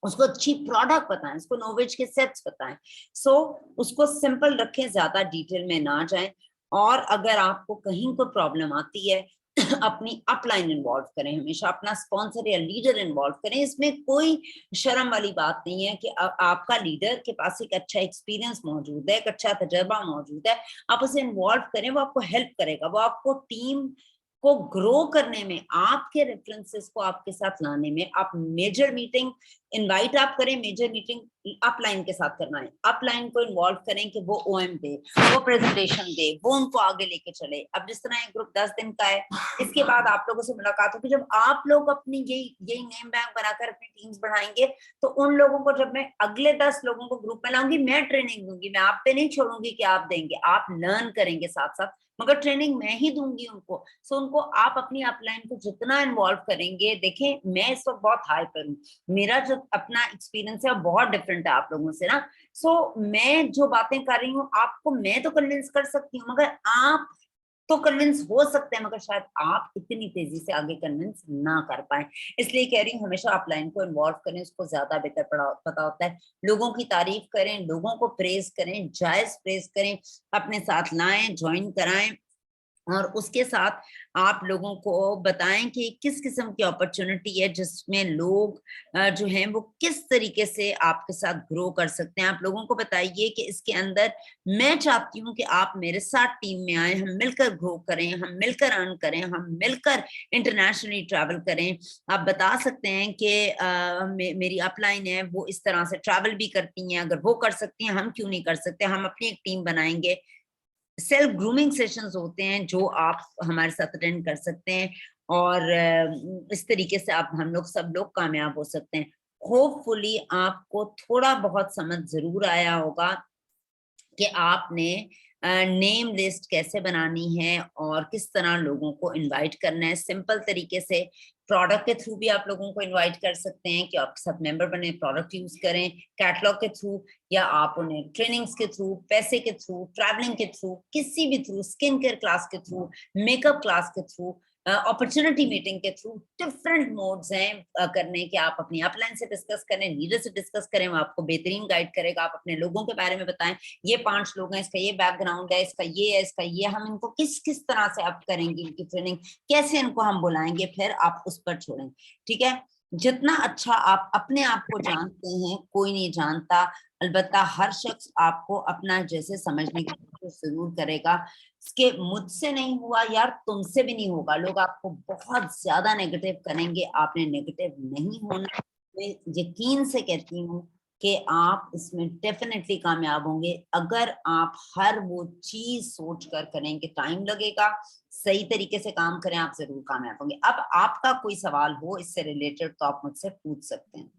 उसको अच्छी प्रोडक्ट बताएं, उसको नॉवेज के सेट्स बताएं। सो उसको सिंपल रखें, ज्यादा डिटेल में ना जाएं। और अगर आपको कहीं कोई प्रॉब्लम आती है अपनी अपलाइन इन्वॉल्व करें, हमेशा अपना स्पॉन्सर या लीडर इन्वॉल्व करें। इसमें कोई शर्म वाली बात नहीं है कि आपका लीडर के पास एक अच्छा एक्सपीरियंस मौजूद है, एक अच्छा तजर्बा मौजूद है, आप उसे इन्वॉल्व करें। वो आपको हेल्प करेगा, वो आपको टीम को ग्रो करने में, आपके रेफरेंसेस को आपके साथ लाने में। आप मेजर मीटिंग इनवाइट आप करें, मेजर मीटिंग अपलाइन के साथ करना है। अपलाइन को इन्वॉल्व करें कि वो ओएम दे, वो प्रेजेंटेशन दे, वो उनको आगे लेके चले। अब जिस तरह एक ग्रुप 10 दिन का है, इसके बाद आप लोगों से मुलाकात होगी। जब आप लोग अपनी यही नेम बैंक बनाकर अपनी टीम्स बढ़ाएंगे, तो उन लोगों को जब मैं अगले 10 लोगों को ग्रुप में लाऊंगी, मैं ट्रेनिंग दूंगी। मैं आप पे नहीं छोड़ूंगी कि आप देंगे, आप लर्न करेंगे साथ साथ, मगर ट्रेनिंग मैं ही दूंगी उनको। सो उनको आप अपनी अपलाइन को जितना इन्वॉल्व करेंगे, देखें मैं इस वक्त बहुत हाई पर हूँ, मेरा जो अपना एक्सपीरियंस है वो बहुत डिफरेंट है आप लोगों से ना। सो मैं जो बातें कर रही हूँ आपको, मैं तो कन्विंस कर सकती हूँ, मगर आप तो कन्विंस हो सकते हैं, मगर शायद आप इतनी तेजी से आगे कन्विंस ना कर पाए। इसलिए कह रही हूँ हमेशा अपलाइन को इन्वॉल्व करें, उसको ज्यादा बेहतर पता होता है। लोगों की तारीफ करें, लोगों को प्रेज करें, जायज प्रेज करें, अपने साथ लाएं, ज्वाइन कराएं। और उसके साथ आप लोगों को बताएं कि किस किस्म की अपॉर्चुनिटी है जिसमें लोग जो हैं वो किस तरीके से आपके साथ ग्रो कर सकते हैं। आप लोगों को बताइए कि इसके अंदर मैं चाहती हूँ कि आप मेरे साथ टीम में आए, हम मिलकर ग्रो करें, हम मिलकर अर्न करें, हम मिलकर इंटरनेशनली ट्रैवल करें। आप बता सकते हैं कि मेरी अपलाइन है वो इस तरह से ट्रैवल भी करती हैं, अगर वो कर सकती हैं हम क्यों नहीं कर सकते, हम अपनी एक टीम बनाएंगे। सेल्फ ग्रूमिंग सेशंस होते हैं जो आप हमारे साथ अटेंड कर सकते हैं, और इस तरीके से आप हम लोग सब लोग कामयाब हो सकते हैं। होपफुली आपको थोड़ा बहुत समझ जरूर आया होगा कि आपने नेम लिस्ट कैसे बनानी है और किस तरह लोगों को इनवाइट करना है। सिंपल तरीके से प्रोडक्ट के थ्रू भी आप लोगों को इनवाइट कर सकते हैं कि आपके साथ मेंबर बने, प्रोडक्ट यूज करें। कैटलॉग के थ्रू या आप उन्हें ट्रेनिंग्स के थ्रू, पैसे के थ्रू, ट्रैवलिंग के थ्रू, किसी भी थ्रू, स्किन केयर क्लास के थ्रू, मेकअप क्लास के थ्रू, अपॉर्चुनिटी मीटिंग के थ्रू, डिफरेंट मोड्स हैं करने के। आप अपनी अपलाइन से डिस्कस करें, लीडर से डिस्कस करें, वो आपको बेहतरीन गाइड करेगा। आप अपने लोगों के बारे में बताएं, ये 5 लोग हैं, इसका ये बैकग्राउंड है, इसका ये है, इसका ये, हम इनको किस किस तरह से अप करेंगे, इनकी ट्रेनिंग कैसे इनको हम बुलाएंगे, फिर आप उस पर छोड़ें। ठीक है, जितना अच्छा आप अपने आप को जानते हैं कोई नहीं जानता। अलबत्ता हर शख्स आपको अपना जैसे समझने की कोशिश जरूर करेगा कि मुझसे नहीं हुआ यार, तुमसे भी नहीं होगा। लोग आपको बहुत ज्यादा नेगेटिव करेंगे, आपने नेगेटिव नहीं होना। मैं यकीन से कहती हूँ कि आप इसमें डेफिनेटली कामयाब होंगे अगर आप हर वो चीज सोच कर करेंगे। टाइम लगेगा, सही तरीके से काम करें, आप जरूर कामयाब होंगे। अब आपका कोई सवाल हो इससे रिलेटेड तो आप मुझसे पूछ सकते हैं।